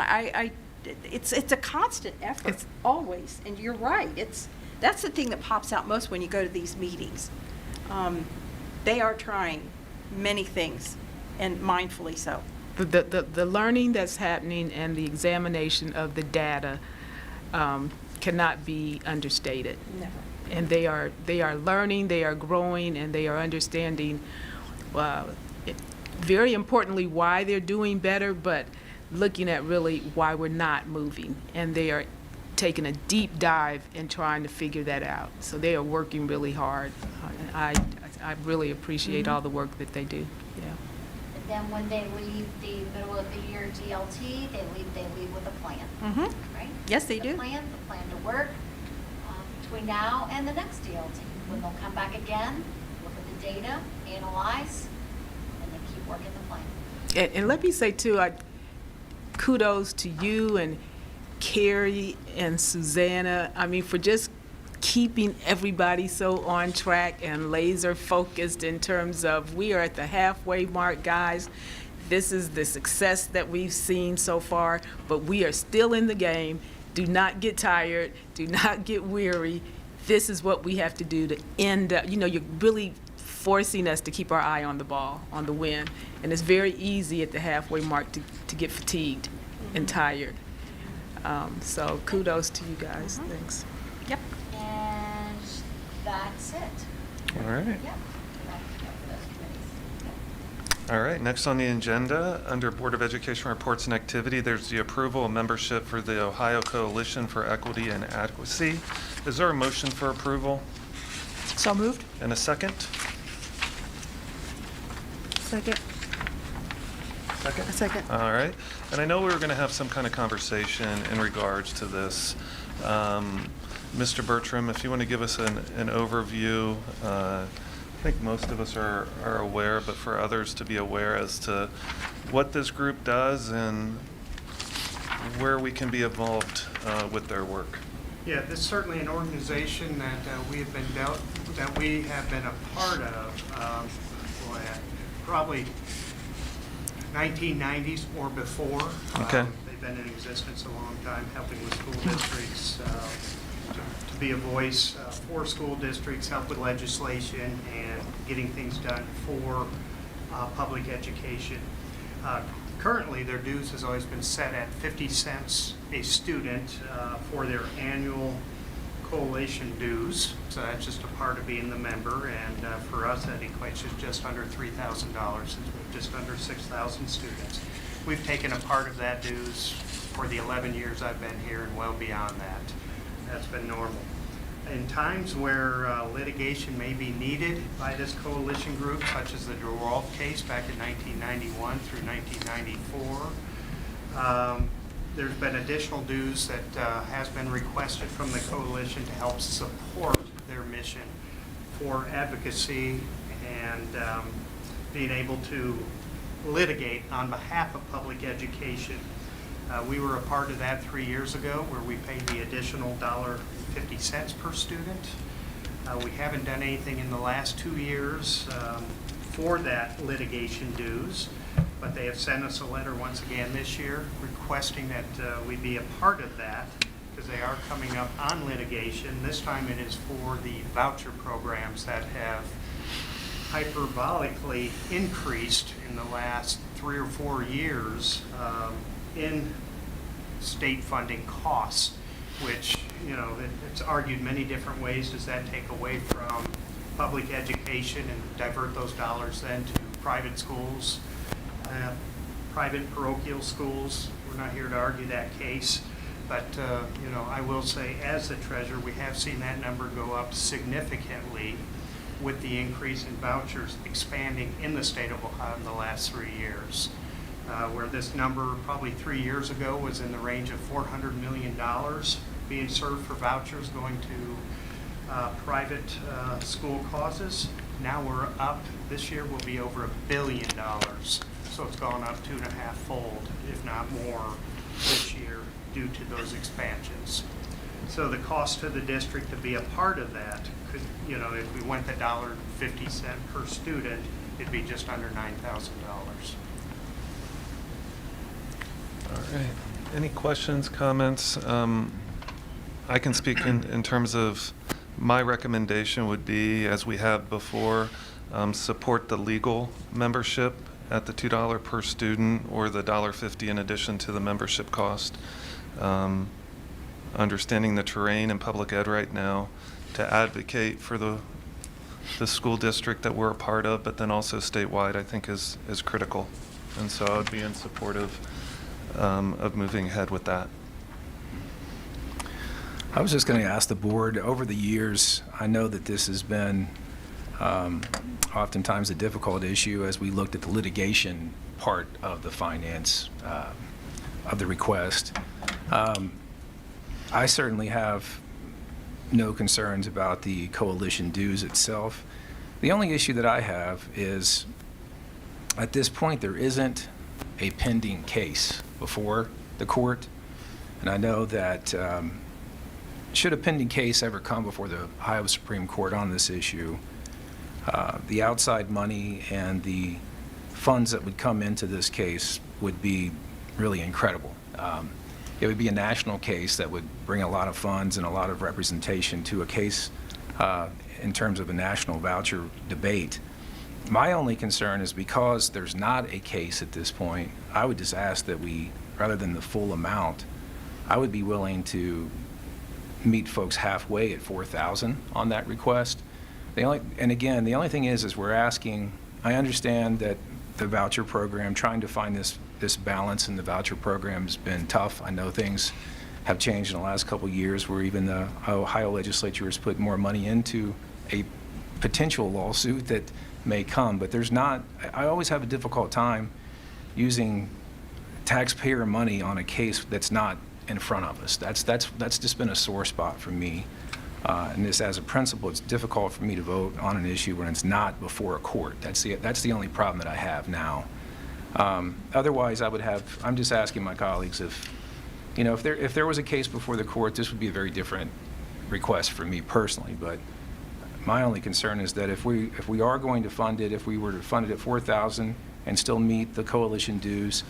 it's a constant effort, always. And you're right, that's the thing that pops out most when you go to these meetings. They are trying many things, and mindfully so. The learning that's happening and the examination of the data cannot be understated. Never. And they are learning, they are growing, and they are understanding, very importantly, why they're doing better, but looking at really why we're not moving. And they are taking a deep dive and trying to figure that out. So they are working really hard. I really appreciate all the work that they do. Yeah. And then when they leave the middle of the year DLT, they leave with a plan, right? Yes, they do. The plan to work between now and the next DLT. When they'll come back again, look at the data, analyze, and then keep working the plan. And let me say too, kudos to you and Carrie and Susanna, for just keeping everybody so on track and laser focused in terms of we are at the halfway mark, guys. This is the success that we've seen so far, but we are still in the game. Do not get tired. Do not get weary. This is what we have to do to end up. You're really forcing us to keep our eye on the ball, on the win. And it's very easy at the halfway mark to get fatigued and tired. So kudos to you guys. Thanks. Yep. And that's it. All right. Yep. That's it for those committees. All right, next on the agenda, under Board of Education reports and activity, there's the approval of membership for the Ohio Coalition for Equity and Adequacy. Is there a motion for approval? So moved. And a second? Second. second? A second. All right. And I know we were going to have some kind of conversation in regards to this. Mr. Bertram, if you want to give us an overview, I think most of us are aware, but for others to be aware as to what this group does and where we can be involved with their work. Yeah, this is certainly an organization that we have been a part of, probably 1990s or before. Okay. They've been in existence a long time, helping with school districts to be a voice for school districts, help with legislation, and getting things done for public education. Currently, their dues has always been set at 50 cents a student for their annual coalition dues. So that's just a part of being the member. And for us, that equates to just under $3,000 since we have just under 6,000 students. We've taken a part of that dues for the 11 years I've been here and well beyond that. That's been normal. In times where litigation may be needed by this coalition group, such as the DeWalt case back in 1991 through 1994, there's been additional dues that has been requested from the coalition to help support their mission for advocacy and being able to litigate on behalf of public education. We were a part of that 3 years ago where we paid the additional $1.50 per student. We haven't done anything in the last 2 years for that litigation dues, but they have sent us a letter once again this year requesting that we be a part of that because they are coming up on litigation. This time it is for the voucher programs that have hyperbolically increased in the last 3 or 4 years in state funding costs, which, you know, it's argued many different ways. Does that take away from public education and divert those dollars then to private schools, private parochial schools? We're not here to argue that case, but, you know, I will say as the treasurer, we have seen that number go up significantly with the increase in vouchers expanding in the state of Ohio in the last 3 years. Where this number probably 3 years ago was in the range of $400 million being served for vouchers going to private school causes. Now we're up, this year will be over $1 billion. So it's gone up 2.5-fold, if not more, this year due to those expansions. So the cost to the district to be a part of that could, you know, if we went the $1.50 per student, it'd be just under $9,000. All right. Any questions, comments? I can speak in terms of my recommendation would be, as we have before, support the legal membership at the $2 per student or the $1.50 in addition to the membership cost. Understanding the terrain in public ed right now, to advocate for the school district that we're a part of, but then also statewide, I think is critical. And so I would be in support of moving ahead with that. I was just going to ask the board, over the years, I know that this has been oftentimes a difficult issue as we looked at the litigation part of the finance of the request. I certainly have no concerns about the coalition dues itself. The only issue that I have is, at this point, there isn't a pending case before the court. And I know that should a pending case ever come before the Ohio Supreme Court on this issue, the outside money and the funds that would come into this case would be really incredible. It would be a national case that would bring a lot of funds and a lot of representation to a case in terms of a national voucher debate. My only concern is because there's not a case at this point, I would just ask that we, rather than the full amount, I would be willing to meet folks halfway at $4,000 on that request. The only thing is we're asking, I understand that the voucher program, trying to find this balance in the voucher program has been tough. I know things have changed in the last couple of years where even the Ohio legislature has put more money into a potential lawsuit that may come, but there's not, I always have a difficult time using taxpayer money on a case that's not in front of us. That's just been a sore spot for me. And this, as a principal, it's difficult for me to vote on an issue when it's not before a court. That's the only problem that I have now. Otherwise, I'm just asking my colleagues if there was a case before the court, this would be a very different request for me personally. But my only concern is that if we are going to fund it, if we were to fund it at $4,000 and still meet the coalition dues,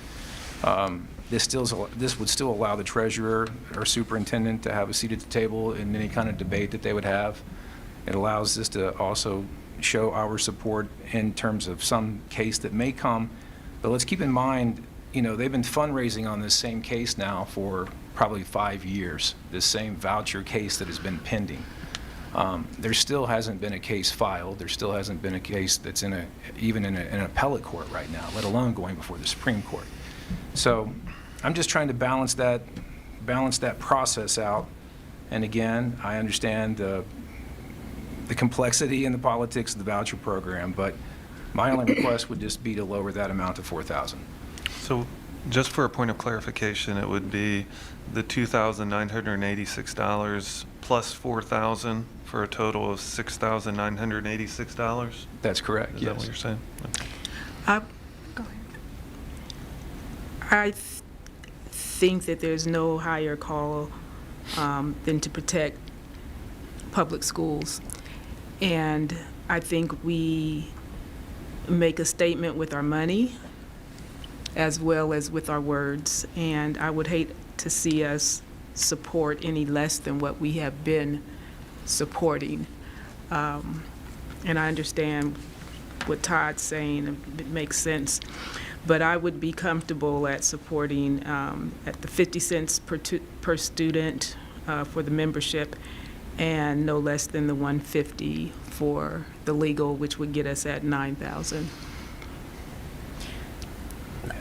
this would still allow the treasurer or superintendent to have a seat at the table in any kind of debate that they would have. It allows us to also show our support in terms of some case that may come. But let's keep in mind, they've been fundraising on this same case now for probably 5 years, this same voucher case that has been pending. There still hasn't been a case filed. There still hasn't been a case that's even in an appellate court right now, let alone going before the Supreme Court. So I'm just trying to balance that process out. And again, I understand the complexity and the politics of the voucher program, but my only request would just be to lower that amount to $4,000. So just for a point of clarification, it would be the $2,986 plus $4,000 for a total of $6,986? That's correct, Is yes. that what you're saying? Okay. Go ahead. I think that there's no higher call than to protect public schools. And I think we make a statement with our money as well as with our words. And I would hate to see us support any less than what we have been supporting. And I understand what Todd's saying, it makes sense. But I would be comfortable at supporting at the 50 cents per student for the membership, and no less than the 150 for the legal, which would get us at 9,000.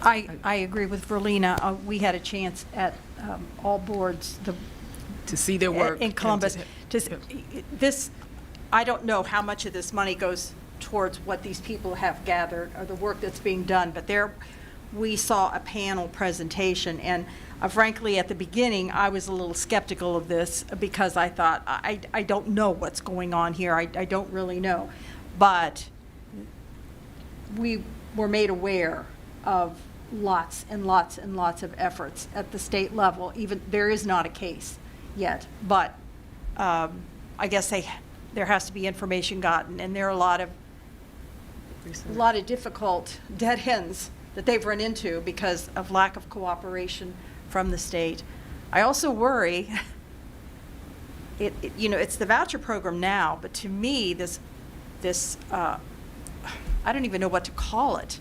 I agree with Verlina. We had a chance at all boards To see their work. in Columbus. I don't know how much of this money goes towards what these people have gathered or the work that's being done, but we saw a panel presentation, and frankly, at the beginning, I was a little skeptical of this because I thought, I don't know what's going on here. I don't really know. But we were made aware of lots and lots and lots of efforts at the state level. Even there is not a case yet, but I guess there has to be information gotten, and there are a lot of difficult dead ends that they've run into because of lack of cooperation from the state. I also worry, it's the voucher program now, but to me, this I don't even know what to call it.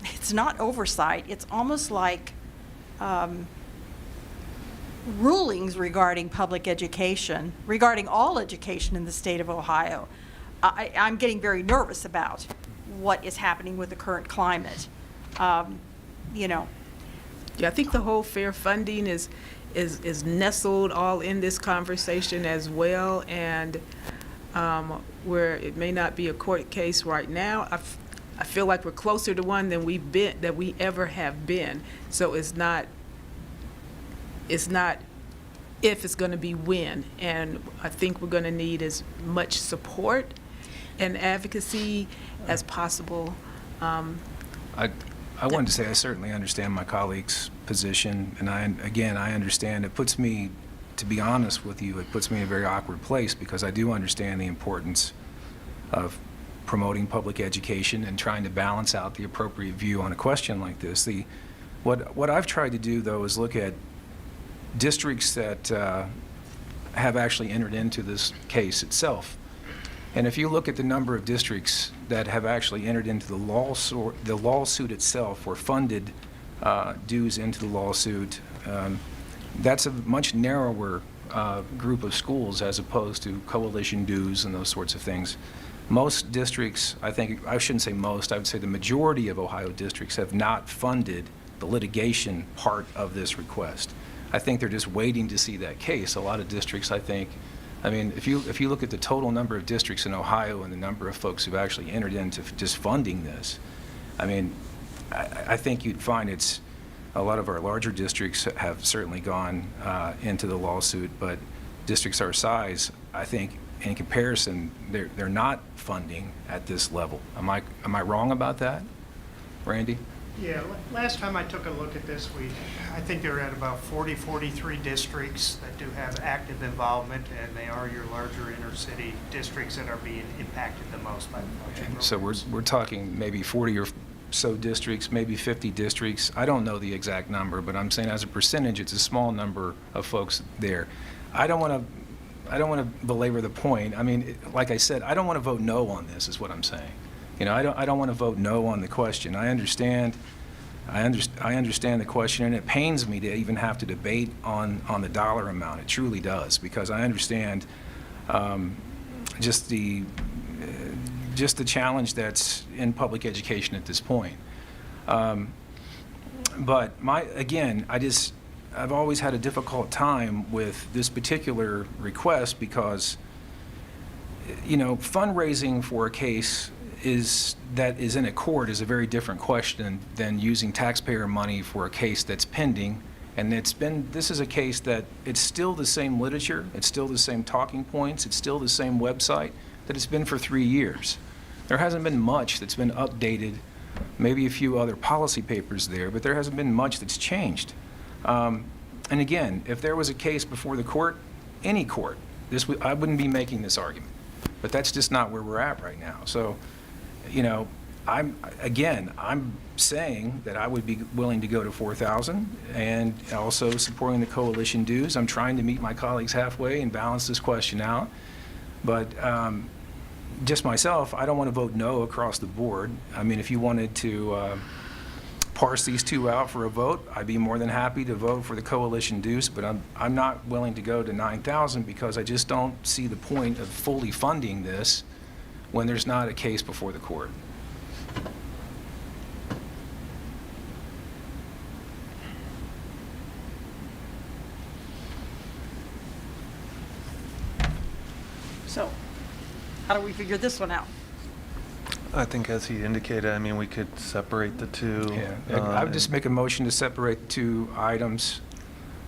It's not oversight. It's almost like rulings regarding public education, regarding all education in the state of Ohio. I'm getting very nervous about what is happening with the current climate. Yeah, I think the whole fair funding is nestled all in this conversation as well, and where it may not be a court case right now, I feel like we're closer to one than we ever have been. So it's not if it's going to be when, and I think we're going to need as much support and advocacy as possible. I wanted to say I certainly understand my colleague's position, and I understand. It puts me, to be honest with you, it puts me in a very awkward place because I do understand the importance of promoting public education and trying to balance out the appropriate view on a question like this. What I've tried to do, though, is look at districts that have actually entered into this case itself. And if you look at the number of districts that have actually entered into the lawsuit itself or funded dues into the lawsuit, that's a much narrower group of schools as opposed to coalition dues and those sorts of things. Most districts, I shouldn't say most, I would say the majority of Ohio districts have not funded the litigation part of this request. I think they're just waiting to see that case. A lot of districts, if you look at the total number of districts in Ohio and the number of folks who've actually entered into just funding this, I think you'd find it's, a lot of our larger districts have certainly gone into the lawsuit, but districts our size, I think, in comparison, they're not funding at this level. Am I wrong about that, Randy? Yeah, last time I took a look at this, I think they're at about 40, 43 districts that do have active involvement, and they are your larger inner city districts that are being impacted the most by the voucher And so programs. we're talking maybe 40 or so districts, maybe 50 districts. I don't know the exact number, but I'm saying as a percentage, it's a small number of folks there. I don't want to belabor the point. I mean, like I said, I don't want to vote no on this, is what I'm saying. You know, I don't want to vote no on the question. I understand the question, and it pains me to even have to debate on the dollar amount. It truly does, because I understand just the challenge that's in public education at this point. But I've always had a difficult time with this particular request because, you know, fundraising for a case that is in a court is a very different question than using taxpayer money for a case that's pending. And this is a case that it's still the same literature, it's still the same talking points, it's still the same website that it's been for 3 years. There hasn't been much that's been updated, maybe a few other policy papers there, but there hasn't been much that's changed. And again, if there was a case before the court, any court, I wouldn't be making this argument. But that's just not where we're at right now. So, you know, I'm saying that I would be willing to go to 4,000 and also supporting the coalition dues. I'm trying to meet my colleagues halfway and balance this question out. But just myself, I don't want to vote no across the board. I mean, if you wanted to parse these two out for a vote, I'd be more than happy to vote for the coalition dues, but I'm not willing to go to 9,000 because I just don't see the point of fully funding this when there's not a case before the court. So, how do we figure this one out? I think as he indicated, I mean, we could separate the two. Yeah, I would just make a motion to separate the two items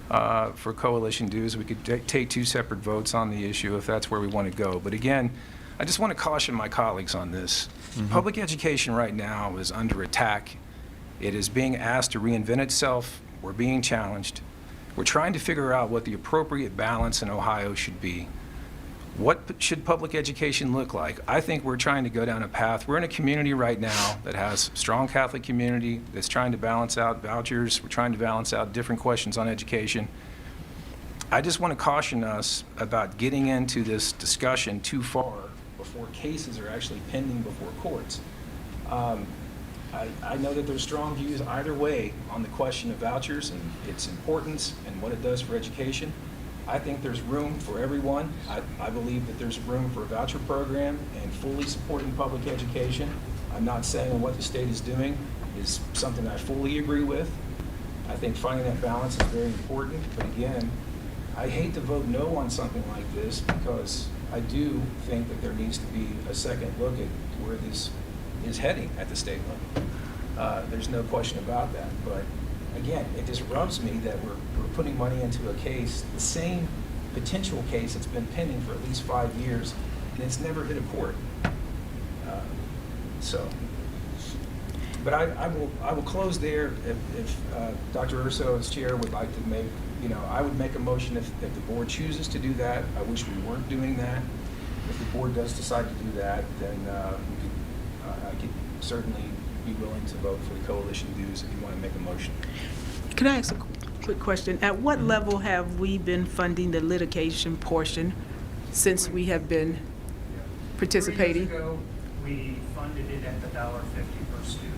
for coalition dues. We could take two separate votes on the issue if that's where we want to go. But again, I just want to caution my colleagues on this. Public education right now is under attack. It is being asked to reinvent itself. We're being challenged. We're trying to figure out what the appropriate balance in Ohio should be. What should public education look like? I think we're trying to go down a path. We're in a community right now that has a strong Catholic community that's trying to balance out vouchers. We're trying to balance out different questions on education. I just want to caution us about getting into this discussion too far before cases are actually pending before courts. I know that there's strong views either way on the question of vouchers and its importance and what it does for education. I think there's room for everyone. I believe that there's room for a voucher program and fully supporting public education. I'm not saying what the state is doing is something I fully agree with. I think finding that balance is very important. But again, I hate to vote no on something like this because I do think that there needs to be a second look at where this is heading at the state level. There's no question about that. But again, it just rubs me that we're putting money into a case, the same potential case that's been pending for at least 5 years, and it's never hit a court. But I will close there. If Dr. Urso as chair would like to make, I would make a motion if the board chooses to do that. I wish we weren't doing that. If the board does decide to do that, then I could certainly be willing to vote for the coalition dues if you want to make a motion. Can I ask a quick question? At what level have we been funding the litigation portion since we have been participating? 3 years ago, we funded it at the $1.50 per student.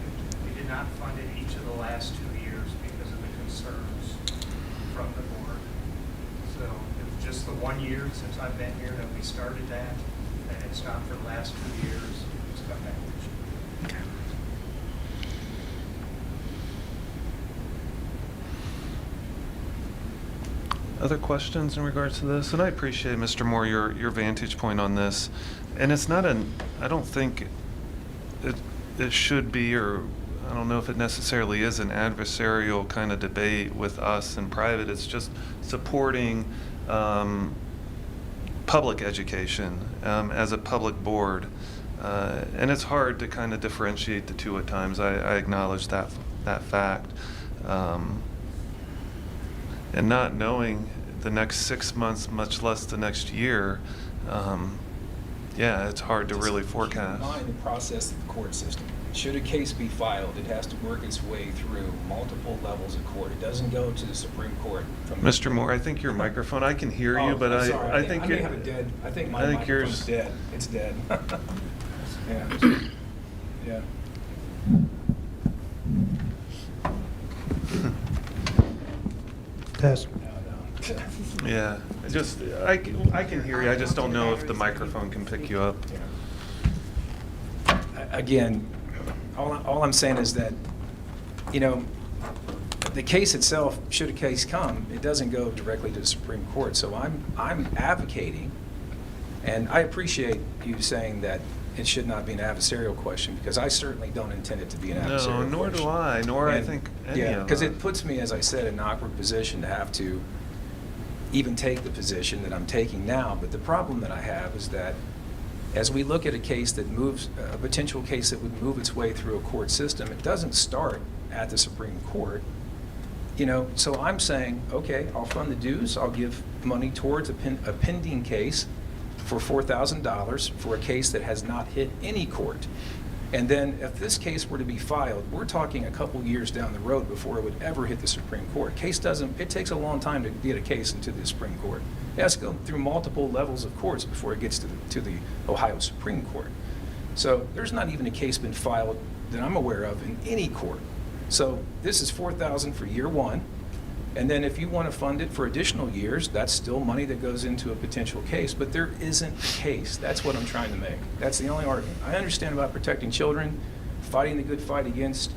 We did not fund it each of the last 2 years because of the concerns from the board. So it was just the 1 year since I've been here that we started that, and it's not for the last 2 years. It's come back this year. Okay. Other questions in regards to this? And I appreciate, Mr. Moore, your vantage point on this. And it's not I don't think it should be or I don't know if it necessarily is an adversarial kind of debate with us in private. It's just supporting public education as a public board. And it's hard to kind of differentiate the two at times. I acknowledge that fact. And not knowing the next 6 months, much less the next year, yeah, it's hard to really forecast. Keep in mind the process of the court system. Should a case be filed, it has to work its way through multiple levels of court. It doesn't go to the Supreme Court. Mr. Moore, I think your microphone, I can hear you, but I'm sorry. I think I may have it dead. I think my microphone's dead. It's dead. Yeah. Yeah. Test. Yeah, I can hear you, I just don't know if the microphone can pick you up. Again, all I'm saying is that, you know, the case itself, should a case come, it doesn't go directly to the Supreme Court. So I'm advocating, and I appreciate you saying that it should not be an adversarial question, because I certainly don't intend it to be an adversarial question. No, nor do I, nor I And, think any yeah, of because us. it puts me, as I said, in an awkward position to have to even take the position that I'm taking now. But the problem that I have is that as we look at a case that moves, a potential case that would move its way through a court system, it doesn't start at the Supreme Court. You know, so I'm saying, okay, I'll fund the dues, I'll give money towards a pending case for $4,000 for a case that has not hit any court. And then if this case were to be filed, we're talking a couple years down the road before it would ever hit the Supreme Court. It takes a long time to get a case into the Supreme Court. It has to go through multiple levels of courts before it gets to the Ohio Supreme Court. So there's not even a case been filed that I'm aware of in any court. So this is $4,000 for year one. And then if you want to fund it for additional years, that's still money that goes into a potential case. But there isn't a case. That's what I'm trying to make. That's the only argument. I understand about protecting children, fighting the good fight against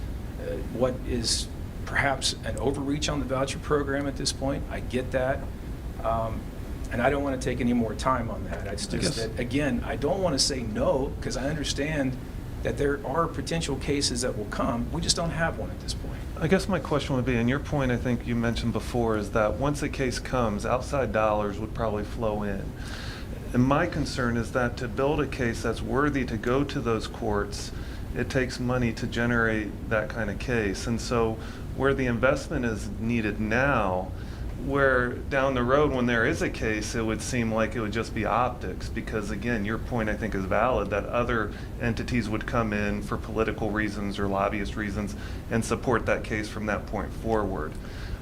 what is perhaps an overreach on the voucher program at this point. I get that. And I don't want to take any more time on that. It's just that, again, I don't want to say no, because I understand that there are potential cases that will come. We just don't have one at this point. I guess my question would be, and your point I think you mentioned before, is that once a case comes, outside dollars would probably flow in. And my concern is that to build a case that's worthy to go to those courts, it takes money to generate that kind of case. And so where the investment is needed now, where down the road when there is a case, it would seem like it would just be optics, because again, your point I think is valid, that other entities would come in for political reasons or lobbyist reasons and support that case from that point forward.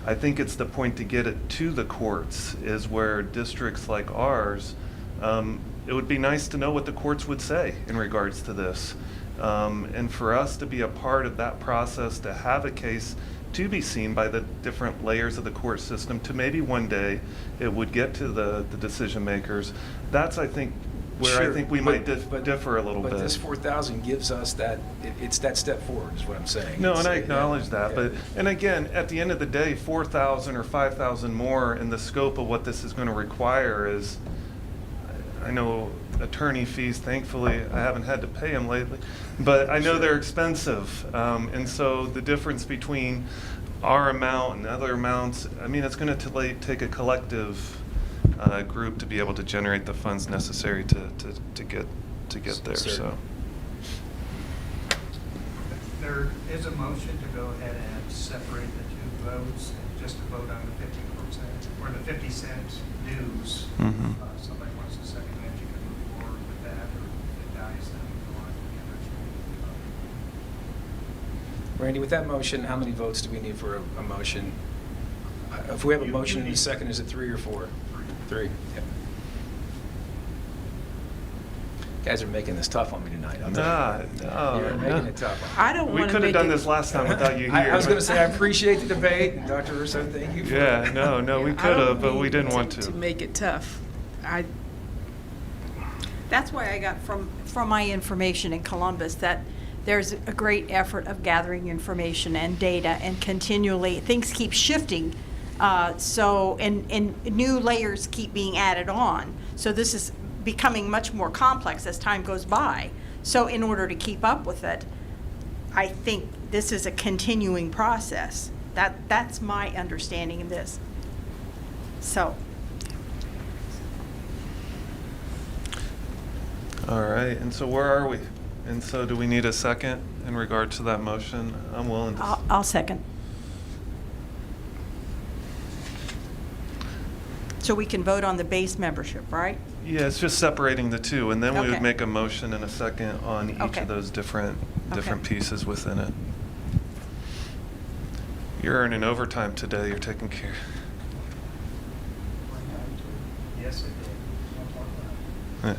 I think it's the point to get it to the courts is where districts like ours, it would be nice to know what the courts would say in regards to this. And for us to be a part of that process, to have a case to be seen by the different layers of the court system, to maybe one day it would get to the decision makers. That's, I think, where Sure, I think we might differ a little bit. But this 4,000 gives us that, it's that step forward is what I'm saying. No, and I It's, acknowledge that, yeah. but, and again, at the end of the day, 4,000 or 5,000 more in the scope of what this is going to require is, I know attorney fees, thankfully, I haven't had to pay them lately, but I know they're expensive. And so the difference between our amount and other amounts, I mean, it's going to take a collective group to be able to generate the funds necessary to get there, so. Certainly. There is a motion to go ahead and separate the two votes and just to vote on the 50% or the 50 cent dues. Mhm. Somebody wants to second that, you can move forward with that, or if it dies, then we go on to the original. Randy, with that motion, how many votes do we need for a motion? If we have a motion and a second, is it 3 or 4? 3. Yep. Guys are making this tough on me tonight. I'm No. You're making it tough on me. I don't We want to could have make done it. this last time without you here. I was going to say, I appreciate the debate, and Dr. Russo, thank you for Yeah, no, we I could don't have, but we mean didn't want To to. make it tough. That's why I got from my information in Columbus that there's a great effort of gathering information and data, and continually, things keep shifting. And new layers keep being added on. So this is becoming much more complex as time goes by. So in order to keep up with it, I think this is a continuing process. That's my understanding of this. So, All right, and so where are we? And so do we need a second in regard to that motion? I'm willing to. I'll second. So we can vote on the base membership, right? Yeah, it's just separating the two, and then we Okay. would make a motion and a second on each Okay. of those different Okay. pieces within it. You're earning overtime today, you're taking care. Yes, it did. Eh.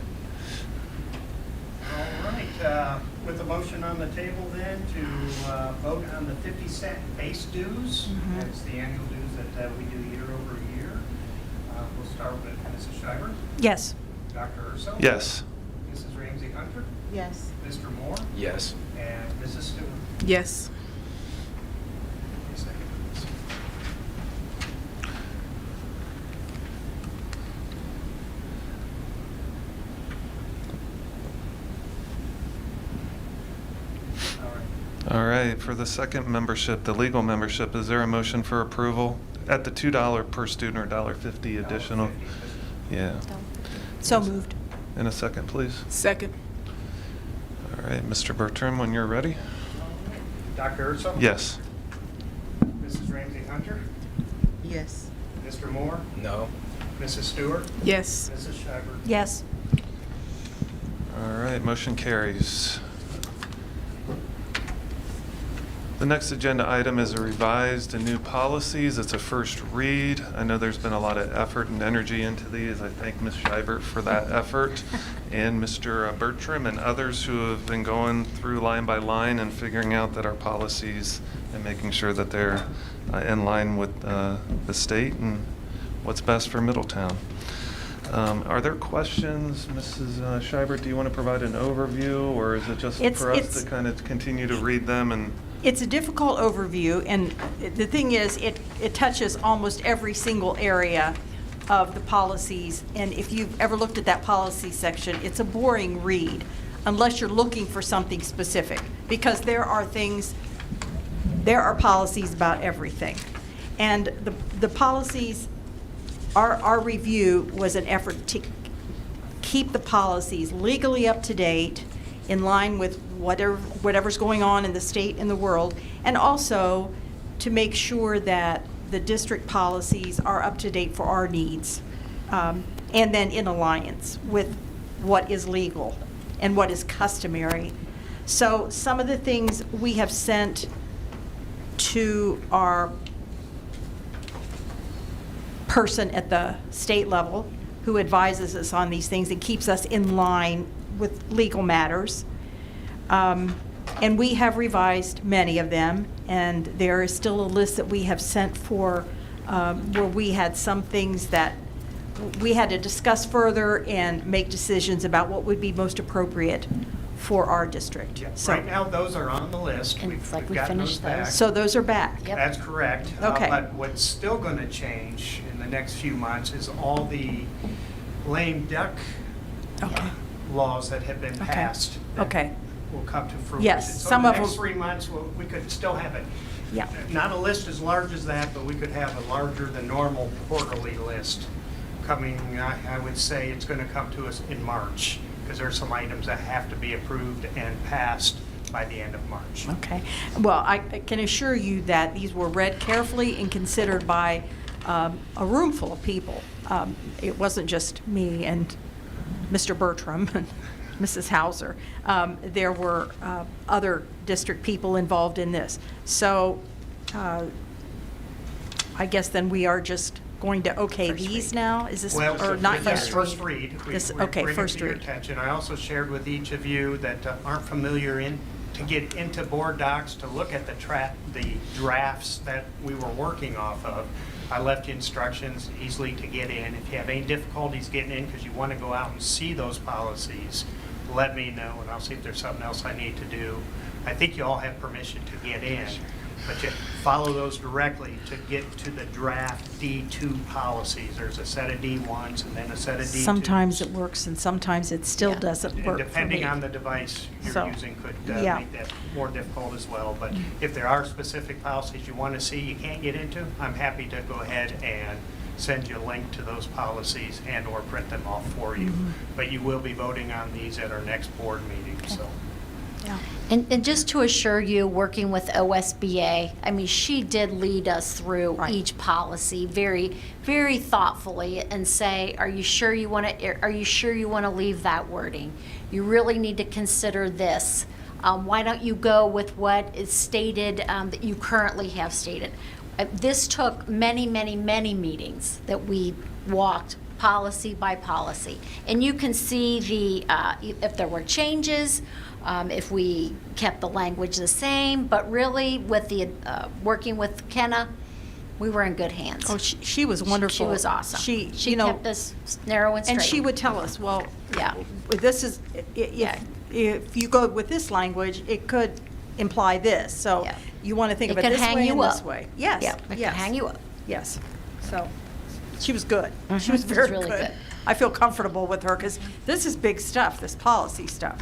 All right, with the motion on the table then to vote on the 50-cent base dues, Mhm. that's the annual dues that we do year over year. We'll start with Mrs. Schreiber, Yes. Dr. Urso. Yes. Mrs. Ramsey Hunter, Yes. Mr. Moore, Yes. and Mrs. Stewart. Yes. Yes, I can. All right. All right, for the second membership, the legal membership, is there a motion for approval at the $2 per student or $1.50 additional? Yeah. So moved. In a second, please. Second. All right, Mr. Bertram, when you're ready. Dr. Urso? Yes. Mrs. Ramsey Hunter, Yes. Mr. Moore, No. Mrs. Stewart, Yes. Mrs. Schreiber. Yes. All right, motion carries. The next agenda item is a revised and new policies. It's a first read. I know there's been a lot of effort and energy into these. I thank Ms. Scheibert for that effort, and Mr. Bertram and others who have been going through line by line and figuring out that our policies and making sure that they're in line with the state and what's best for Middletown. Are there questions? Mrs. Scheibert, do you want to provide an overview, or is it just for us to kind of continue to read them and? It's a difficult overview, and the thing is, it touches almost every single area of the policies, and if you've ever looked at that policy section, it's a boring read, unless you're looking for something specific, because there are policies about everything. And the policies, our review was an effort to keep the policies legally up to date, in line with whatever's going on in the state and the world, and also to make sure that the district policies are up to date for our needs, and then in alliance with what is legal and what is customary. So some of the things we have sent to our person at the state level who advises us on these things and keeps us in line with legal matters. And we have revised many of them, and there is still a list that we have sent for where we had some things that we had to discuss further and make decisions about what would be most appropriate for our district. Yeah, So- right now, those are on the list. And We've it's like we've we gotten finished back. those. So those are back. Yep. That's correct. Okay. But what's still going to change in the next few months is all the lame duck Okay. laws that have been Okay. passed. that Okay. Will come to fruition. Yes, So some the of next them- 3 months, we could still have it. Yeah. Not a list as large as that, but we could have a larger than normal quarterly list coming, I would say it's going to come to us in March, because there's some items that have to be approved and passed by the end of March. Okay. Well, I can assure you that these were read carefully and considered by a room full of people. It wasn't just me and Mr. Bertram and Mrs. Hauser. There were other district people involved in this. So I guess then we are just going to okay these now? Is this, Well, or not yes, yet? first read. This- We okay, bring it first to your read. attention. I also shared with each of you that aren't familiar to get into board docs, to look at the drafts that we were working off of. I left you instructions easily to get in. If you have any difficulties getting in because you want to go out and see those policies, let me know, and I'll see if there's something else I need to do. I think you all have permission to get in. but you follow those directly to get to the draft D2 policies. There's a set of D1s and then a set of D2s. Sometimes it works and sometimes it still Yeah. doesn't And work for depending me. on the device So, you're using could yeah. make that more difficult as well. But if there are specific policies you want to see you can't get into, I'm happy to go ahead and send you a link to those policies and/or print them off for you. But you will be voting on these at our next board meeting, so. Yeah. And just to assure you, working with OSBA, I mean, she did lead us through Right. each policy very, very thoughtfully and say, are you sure you want to leave that wording? You really need to consider this. Why don't you go with what is stated, that you currently have stated? This took many, many, many meetings that we walked policy by policy. And you can see if there were changes, if we kept the language the same, but really with working with Kenna, we were in good hands. Oh, she was wonderful. She was awesome. She, She you know, kept us narrow and straight. and she would tell us, well, Yeah. this is, if you go with this language, it could imply this. So Yeah. you want to think of It it can this hang way you and this up. way. Yes, Yeah, it can yes. hang you up. Yes. So she was good. She was It was very really good. I feel comfortable with her because this is big stuff, this policy stuff.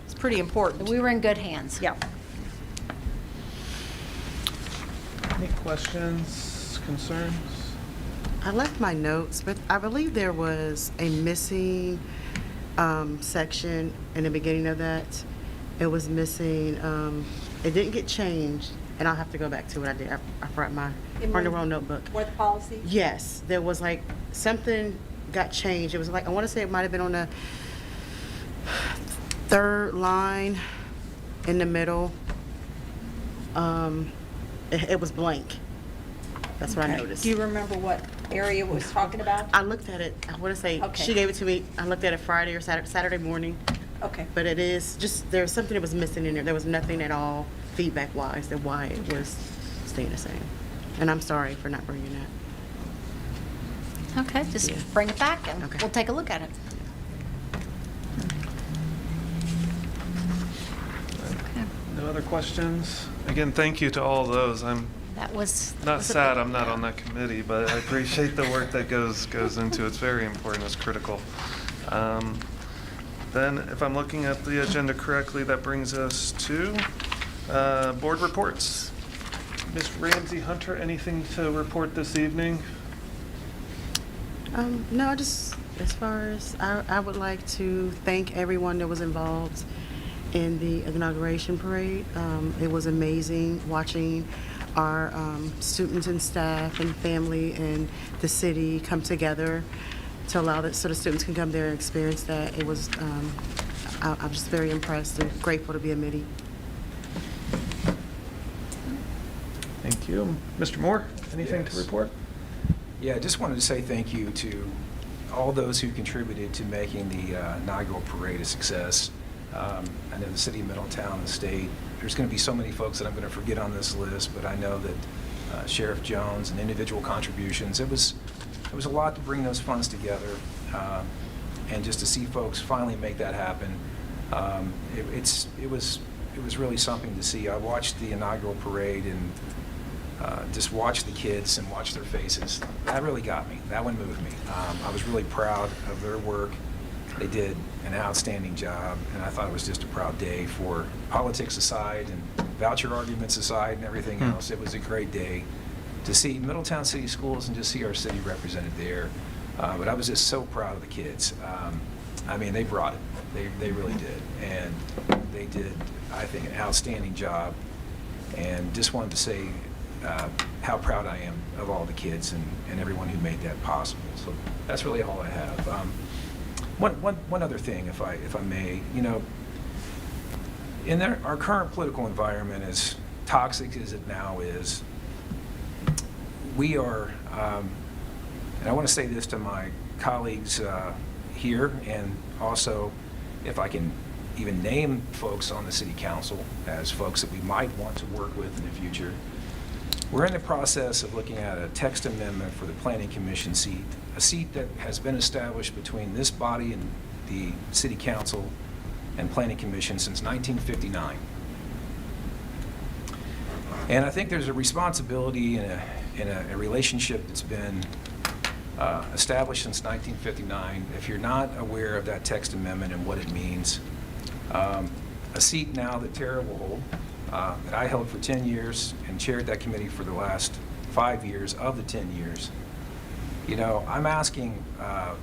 It's pretty important. We were in good hands. Yeah. Any questions, concerns? I left my notes, but I believe there was a missing section in the beginning of that. It was missing, it didn't get changed, and I'll have to go back to what I did. I brought my wrong notebook. What the policy? Yes, there was like, something got changed. It was like, I want to say it might have been on the third line in the middle. It was blank. That's what I noticed. Do you remember what area it was talking about? I looked at it, I want to say, Okay. she gave it to me, I looked at it Friday or Saturday morning, Okay. but it is just, there was something that was missing in there. There was nothing at all feedback-wise that why it was staying the same. And I'm sorry for not bringing that. Okay, just Yeah. bring it back and Okay. we'll take a look at it. No other questions? Again, thank you to all those. I'm That was. not was a sad big- I'm not on that committee, but I appreciate the work that goes into it. It's very important, it's critical. Then, if I'm looking at the agenda correctly, that brings us to board reports. Ms. Ramsey Hunter, anything to report this evening? No, just as far as, I would like to thank everyone that was involved in the inauguration parade. It was amazing watching our students and staff and family and the city come together to allow that, so the students can come there and experience that. It was, I'm just very impressed and grateful to be a Midi. Thank you. Mr. Moore, anything to Yes. report? Yeah, I just wanted to say thank you to all those who contributed to making the inaugural parade a success. I know the city of Middletown, the state, there's going to be so many folks that I'm going to forget on this list, but I know that Sheriff Jones and individual contributions, it was a lot to bring those funds together, and just to see folks finally make that happen. It was really something to see. I watched the inaugural parade and just watch the kids and watch their faces. That really got me. That one moved me. I was really proud of their work. They did an outstanding job, and I thought it was just a proud day for politics aside and voucher arguments aside and everything else. It was a great day to see Middletown City Schools and just see our city represented there. But I was just so proud of the kids. I mean, they brought it. They really did. And they did, I think, an outstanding job. And just wanted to say how proud I am of all the kids and everyone who made that possible. So that's really all I have. One other thing, if I may, you know, in our current political environment, as toxic as it now is, we are, and I want to say this to my colleagues here, and also if I can even name folks on the city council as folks that we might want to work with in the future. We're in the process of looking at a text amendment for the Planning Commission seat, a seat that has been established between this body and the City Council and Planning Commission since 1959. And I think there's a responsibility in a relationship that's been established since 1959. If you're not aware of that text amendment and what it means, a seat now that Tara will hold, that I held for 10 years and chaired that committee for the last 5 years of the 10 years. You know, I'm asking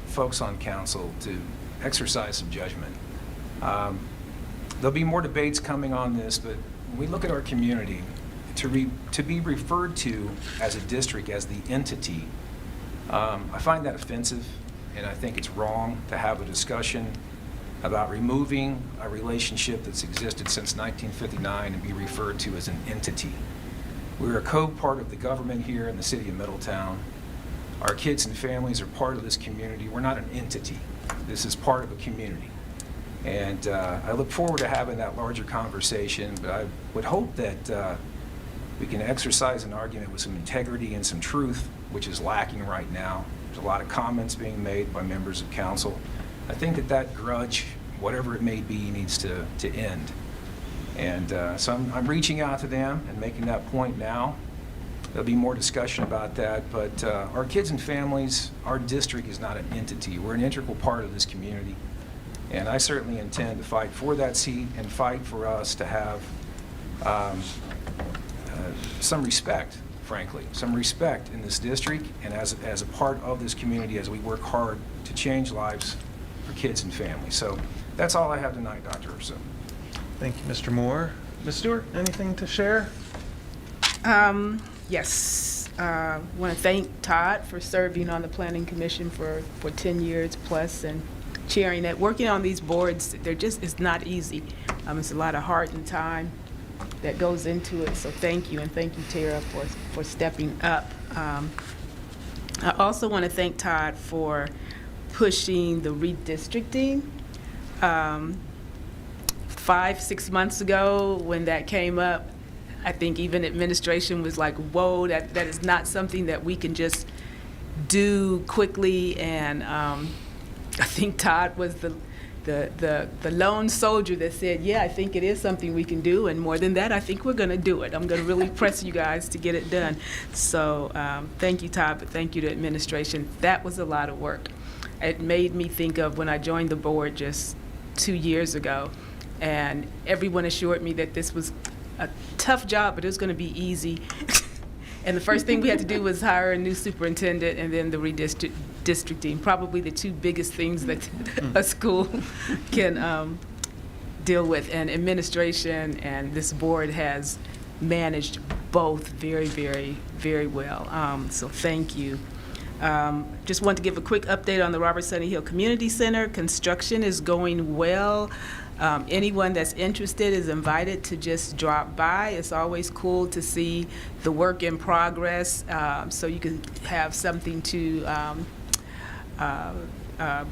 folks on council to exercise some judgment. There'll be more debates coming on this, but when we look at our community, to be referred to as a district, as the entity, I find that offensive, and I think it's wrong to have a discussion about removing a relationship that's existed since 1959 and be referred to as an entity. We're a co-part of the government here in the city of Middletown. Our kids and families are part of this community. We're not an entity. This is part of a community. And I look forward to having that larger conversation, but I would hope that we can exercise an argument with some integrity and some truth, which is lacking right now. There's a lot of comments being made by members of council. I think that grudge, whatever it may be, needs to end. And so I'm reaching out to them and making that point now. There'll be more discussion about that, but our kids and families, our district is not an entity. We're an integral part of this community. And I certainly intend to fight for that seat and fight for us to have some respect, frankly, some respect in this district and as a part of this community as we work hard to change lives for kids and families. So that's all I have tonight, Dr. Urso. Thank you, Mr. Moore. Ms. Stewart, anything to share? Yes. I want to thank Todd for serving on the Planning Commission for 10 years plus and chairing it. Working on these boards, it's not easy. It's a lot of heart and time that goes into it. So thank you, and thank you, Tara, for stepping up. I also want to thank Todd for pushing the redistricting. 5-6 months ago, when that came up, I think even administration was like, whoa, that is not something that we can just do quickly. And I think Todd was the lone soldier that said, yeah, I think it is something we can do. And more than that, I think we're going to do it. I'm going to really press you guys to get it done. So thank you, Todd, but thank you to administration. That was a lot of work. It made me think of when I joined the board just 2 years ago, and everyone assured me that this was a tough job, but it was going to be easy. And the first thing we had to do was hire a new superintendent and then the redistricting, probably the two biggest things that a school can deal with. And administration and this board has managed both very, very, very well. So thank you. Just want to give a quick update on the Robert Sunny Hill Community Center. Construction is going well. Anyone that's interested is invited to just drop by. It's always cool to see the work in progress, so you can have something to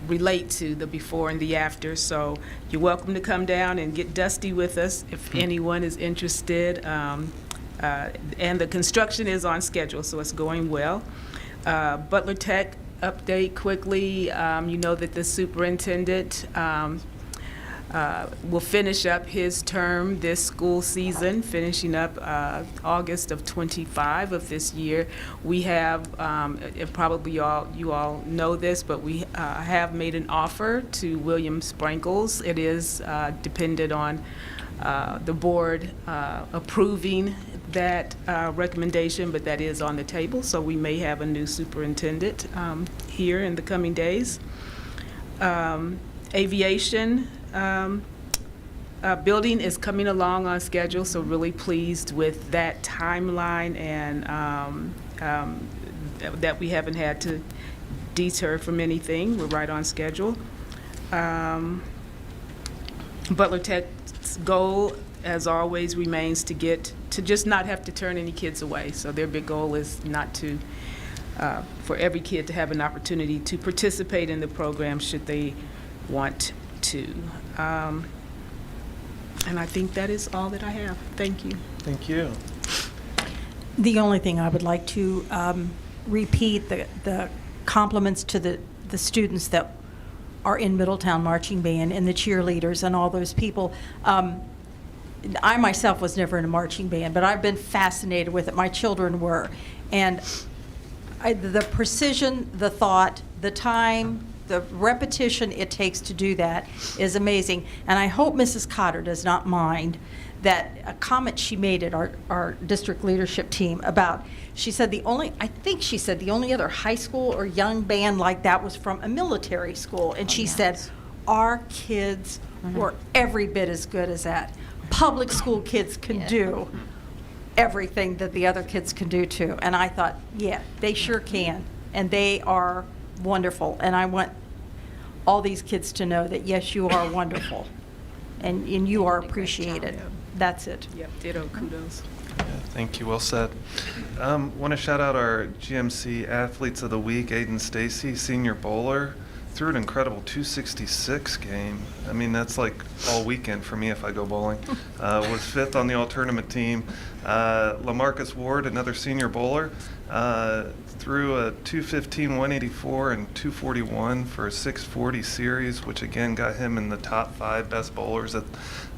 relate to the before and the after. So you're welcome to come down and get dusty with us if anyone is interested. And the construction is on schedule, so it's going well. Butler Tech update quickly. You know that the superintendent will finish up his term this school season, finishing up August of 25 of this year. We have, and probably you all know this, but we have made an offer to William Sprinkles. It is dependent on the board approving that recommendation, but that is on the table, so we may have a new superintendent here in the coming days. Aviation building is coming along on schedule, so really pleased with that timeline, and that we haven't had to deter from anything. We're right on schedule. Butler Tech's goal, as always, remains to just not have to turn any kids away. So their big goal is not to, for every kid to have an opportunity to participate in the program should they want to. And I think that is all that I have. Thank you. Thank you. The only thing I would like to repeat, the compliments to the students that are in Middletown Marching Band and the cheerleaders and all those people. I myself was never in a marching band, but I've been fascinated with it. My children were. And the precision, the thought, the time, the repetition it takes to do that is amazing. And I hope Mrs. Cotter does not mind that a comment she made at our district leadership team about, she said I think she said the only other high school or young band like that was from a military school. And she said, our kids were every bit as good as that. Public school kids can do everything that the other kids can do too. And I thought, yeah, they sure can. And they are wonderful. And I want all these kids to know that, yes, you are wonderful. And you are appreciated. That's it. Yep, ditto, kudos. Yeah, thank you. Well said. Want to shout out our GMC Athletes of the Week, Aiden Stacy, senior bowler. Threw an incredible 266 game. I mean, that's like all weekend for me if I go bowling. Was 5th on the all-tournament team. LaMarcus Ward, another senior bowler, threw a 215, 184, and 241 for a 640 series, which again got him in the top 5 best bowlers at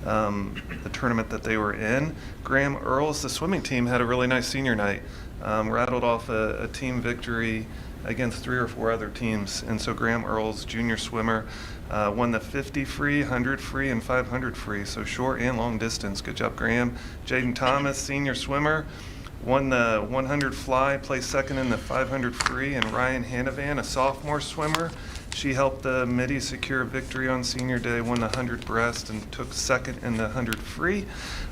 the tournament that they were in. Graham Earls, the swimming team, had a really nice senior night. Rattled off a team victory against 3 or 4 other teams. And so Graham Earls, junior swimmer, won the 50 free, 100 free, and 500 free. So short and long distance. Good job, Graham. Jaden Thomas, senior swimmer, won the 100 fly, placed second in the 500 free. And Ryan Hanavan, a sophomore swimmer, she helped the Middies secure a victory on senior day, won the 100 breast, and took second in the 100 free.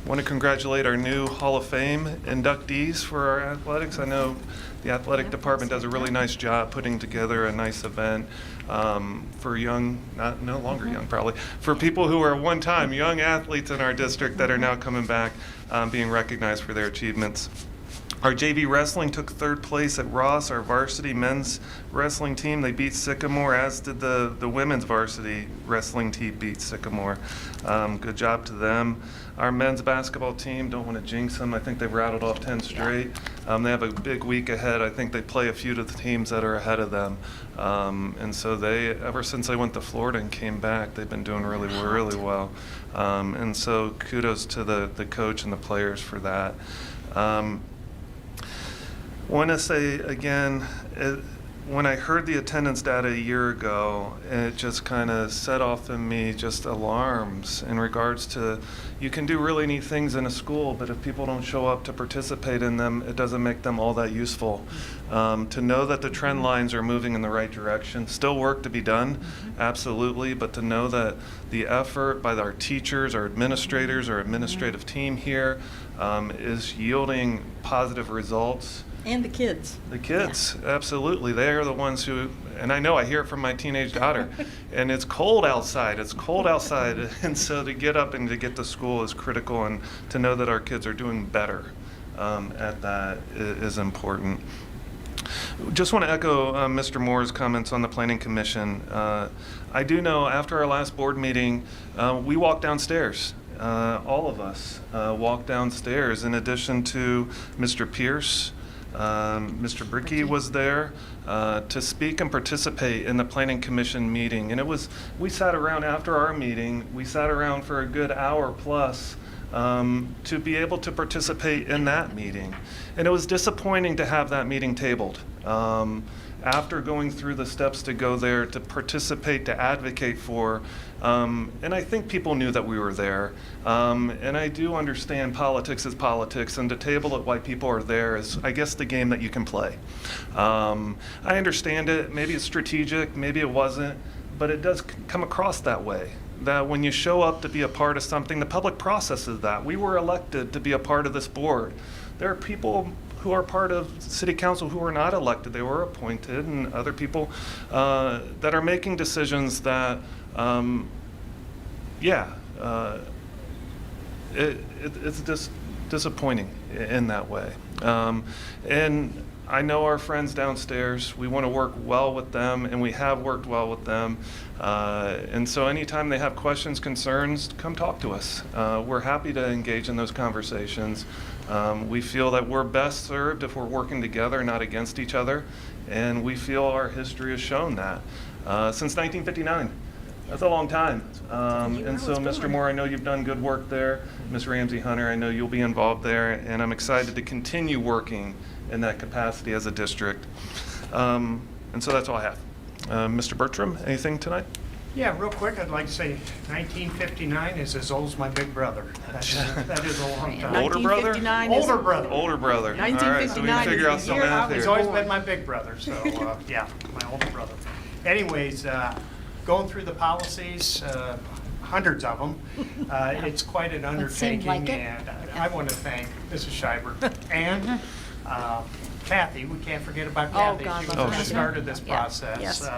Want to congratulate our new Hall of Fame inductees for our athletics. I know the athletic department does a really nice job putting together a nice event for young, no longer young probably, for people who are one-time young athletes in our district that are now coming back, being recognized for their achievements. Our JV wrestling took 3rd place at Ross. Our varsity men's wrestling team, they beat Sycamore, as did the women's varsity wrestling team beat Sycamore. Good job to them. Our men's basketball team, don't want to jinx them, I think they've rattled off 10 straight. They have a big week ahead. I think they play a few of the teams that are ahead of them. And so they, ever since they went to Florida and came back, they've been doing really, really well. And so kudos to the coach and the players for that. Want to say again, when I heard the attendance data a year ago, it just kind of set off in me just alarms in regards to, you can do really neat things in a school, but if people don't show up to participate in them, it doesn't make them all that useful. To know that the trend lines are moving in the right direction, still work to be done, absolutely, but to know that the effort by our teachers, our administrators, our administrative team here is yielding positive results. And the kids. The kids, absolutely. They are the ones who, and I know I hear it from my teenage daughter, and it's cold outside. It's cold outside. And so to get up and to get to school is critical, and to know that our kids are doing better at that is important. Just want to echo Mr. Moore's comments on the Planning Commission. I do know after our last board meeting, we walked downstairs. All of us walked downstairs, in addition to Mr. Pierce. Mr. Brickey was there to speak and participate in the Planning Commission meeting. And we sat around after our meeting, we sat around for a good hour plus to be able to participate in that meeting. And it was disappointing to have that meeting tabled. After going through the steps to go there, to participate, to advocate for, and I think people knew that we were there. And I do understand politics is politics, and to table it while people are there is, I guess, the game that you can play. I understand it. Maybe it's strategic, maybe it wasn't, but it does come across that way. That when you show up to be a part of something, the public processes that. We were elected to be a part of this board. There are people who are part of city council who are not elected. They were appointed, and other people that are making decisions that, it's just disappointing in that way. And I know our friends downstairs. We want to work well with them, and we have worked well with them. And so anytime they have questions, concerns, come talk to us. We're happy to engage in those conversations. We feel that we're best served if we're working together, not against each other. And we feel our history has shown that. Since 1959, That's a long time. And so, Mr. Moore, I know you've done good work there. Ms. Ramsey Hunter, I know you'll be involved there, and I'm excited to continue working in that capacity as a district. And so that's all I have. Mr. Bertram, anything tonight? Yeah, real quick, I'd like to say 1959 is as old as my big brother. That is a long time. Older brother? 1959 is- Older brother. Older brother. All right, so we 1959 can figure out is the some year I math was He's here. always been my big brother, so, yeah, my older brother. Anyways, going through the policies, hundreds of them, it's quite an undertaking. like it. And I want to thank Mrs. Schreiber and Kathy. We can't forget about Kathy. God, She love was the Kathy. start of this Yeah, process. yes.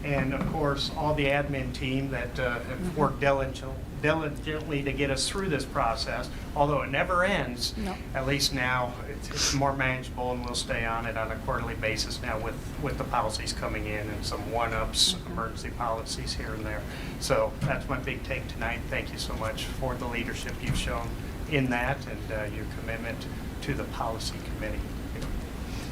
And of course, all the admin team that have worked diligently to get us through this process. Although it never ends, No. at least now it's more manageable, and we'll stay on it on a quarterly basis now with the policies coming in and some one-ups, emergency policies here and there. So that's my big take tonight. Thank you so much for the leadership you've shown in that and your commitment to the policy committee.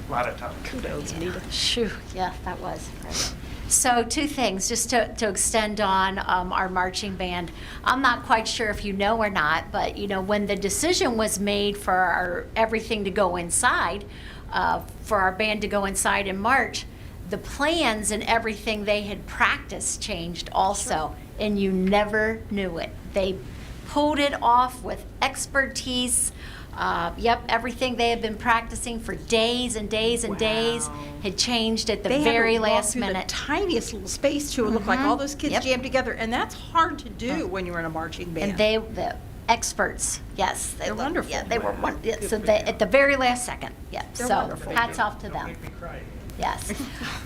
A lot of time. Kudos, Nita. Shoo, yeah, that was. Right. So 2 things, just to extend on our marching band. I'm not quite sure if you know or not, but when the decision was made for everything to go inside, for our band to go inside in March, the plans and everything they had practiced changed also, and you never knew it. They pulled it off with expertise. Everything they had been practicing for days and days and days had changed at the very last They had to walk minute. through the tiniest little space too. It looked like all those kids Yep. jammed together, and that's hard to do when you're in a marching band. And the experts, yes. They're wonderful. Yeah, they were, so at the very last second, yeah. They're So wonderful. hats off to Don't them. make me cry. Yes.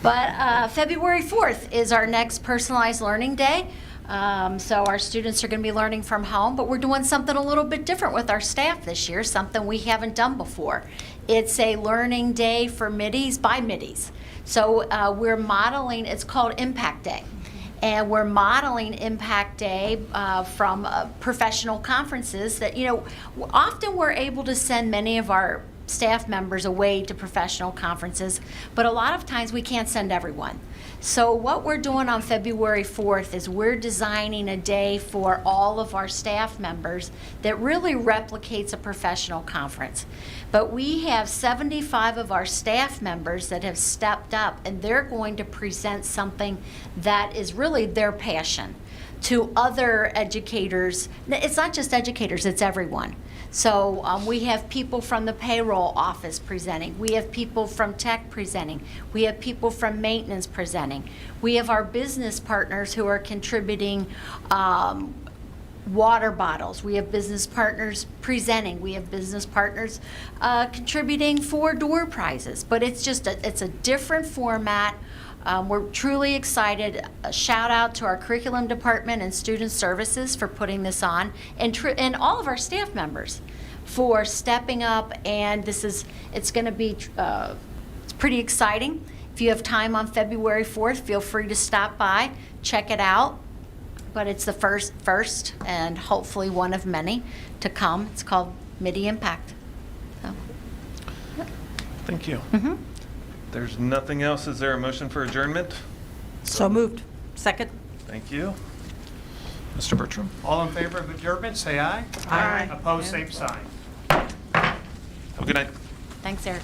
But February 4th is our next personalized learning day. So our students are going to be learning from home, but we're doing something a little bit different with our staff this year, something we haven't done before. It's a learning day for middies by middies. So we're modeling, it's called Impact Day. And we're modeling Impact Day from professional conferences that, often we're able to send many of our staff members away to professional conferences, but a lot of times we can't send everyone. So what we're doing on February 4th is we're designing a day for all of our staff members that really replicates a professional conference. But we have 75 of our staff members that have stepped up, and they're going to present something that is really their passion to other educators. It's not just educators, it's everyone. So we have people from the payroll office presenting. We have people from tech presenting. We have people from maintenance presenting. We have our business partners who are contributing water bottles. We have business partners presenting. We have business partners contributing for door prizes. But it's just it's a different format. We're truly excited. A shout out to our curriculum department and student services for putting this on, and all of our staff members for stepping up. And it's going to be it's pretty exciting. If you have time on February 4th, feel free to stop by, check it out. But it's the first and hopefully one of many to come. It's called Midi Impact. So. Thank you. There's nothing else. Is there a motion for adjournment? So moved. Second. Thank you. Mr. Bertram? All in favor of adjournment, say aye. Aye. Opposed, same sign. Have a good night. Thanks, Eric.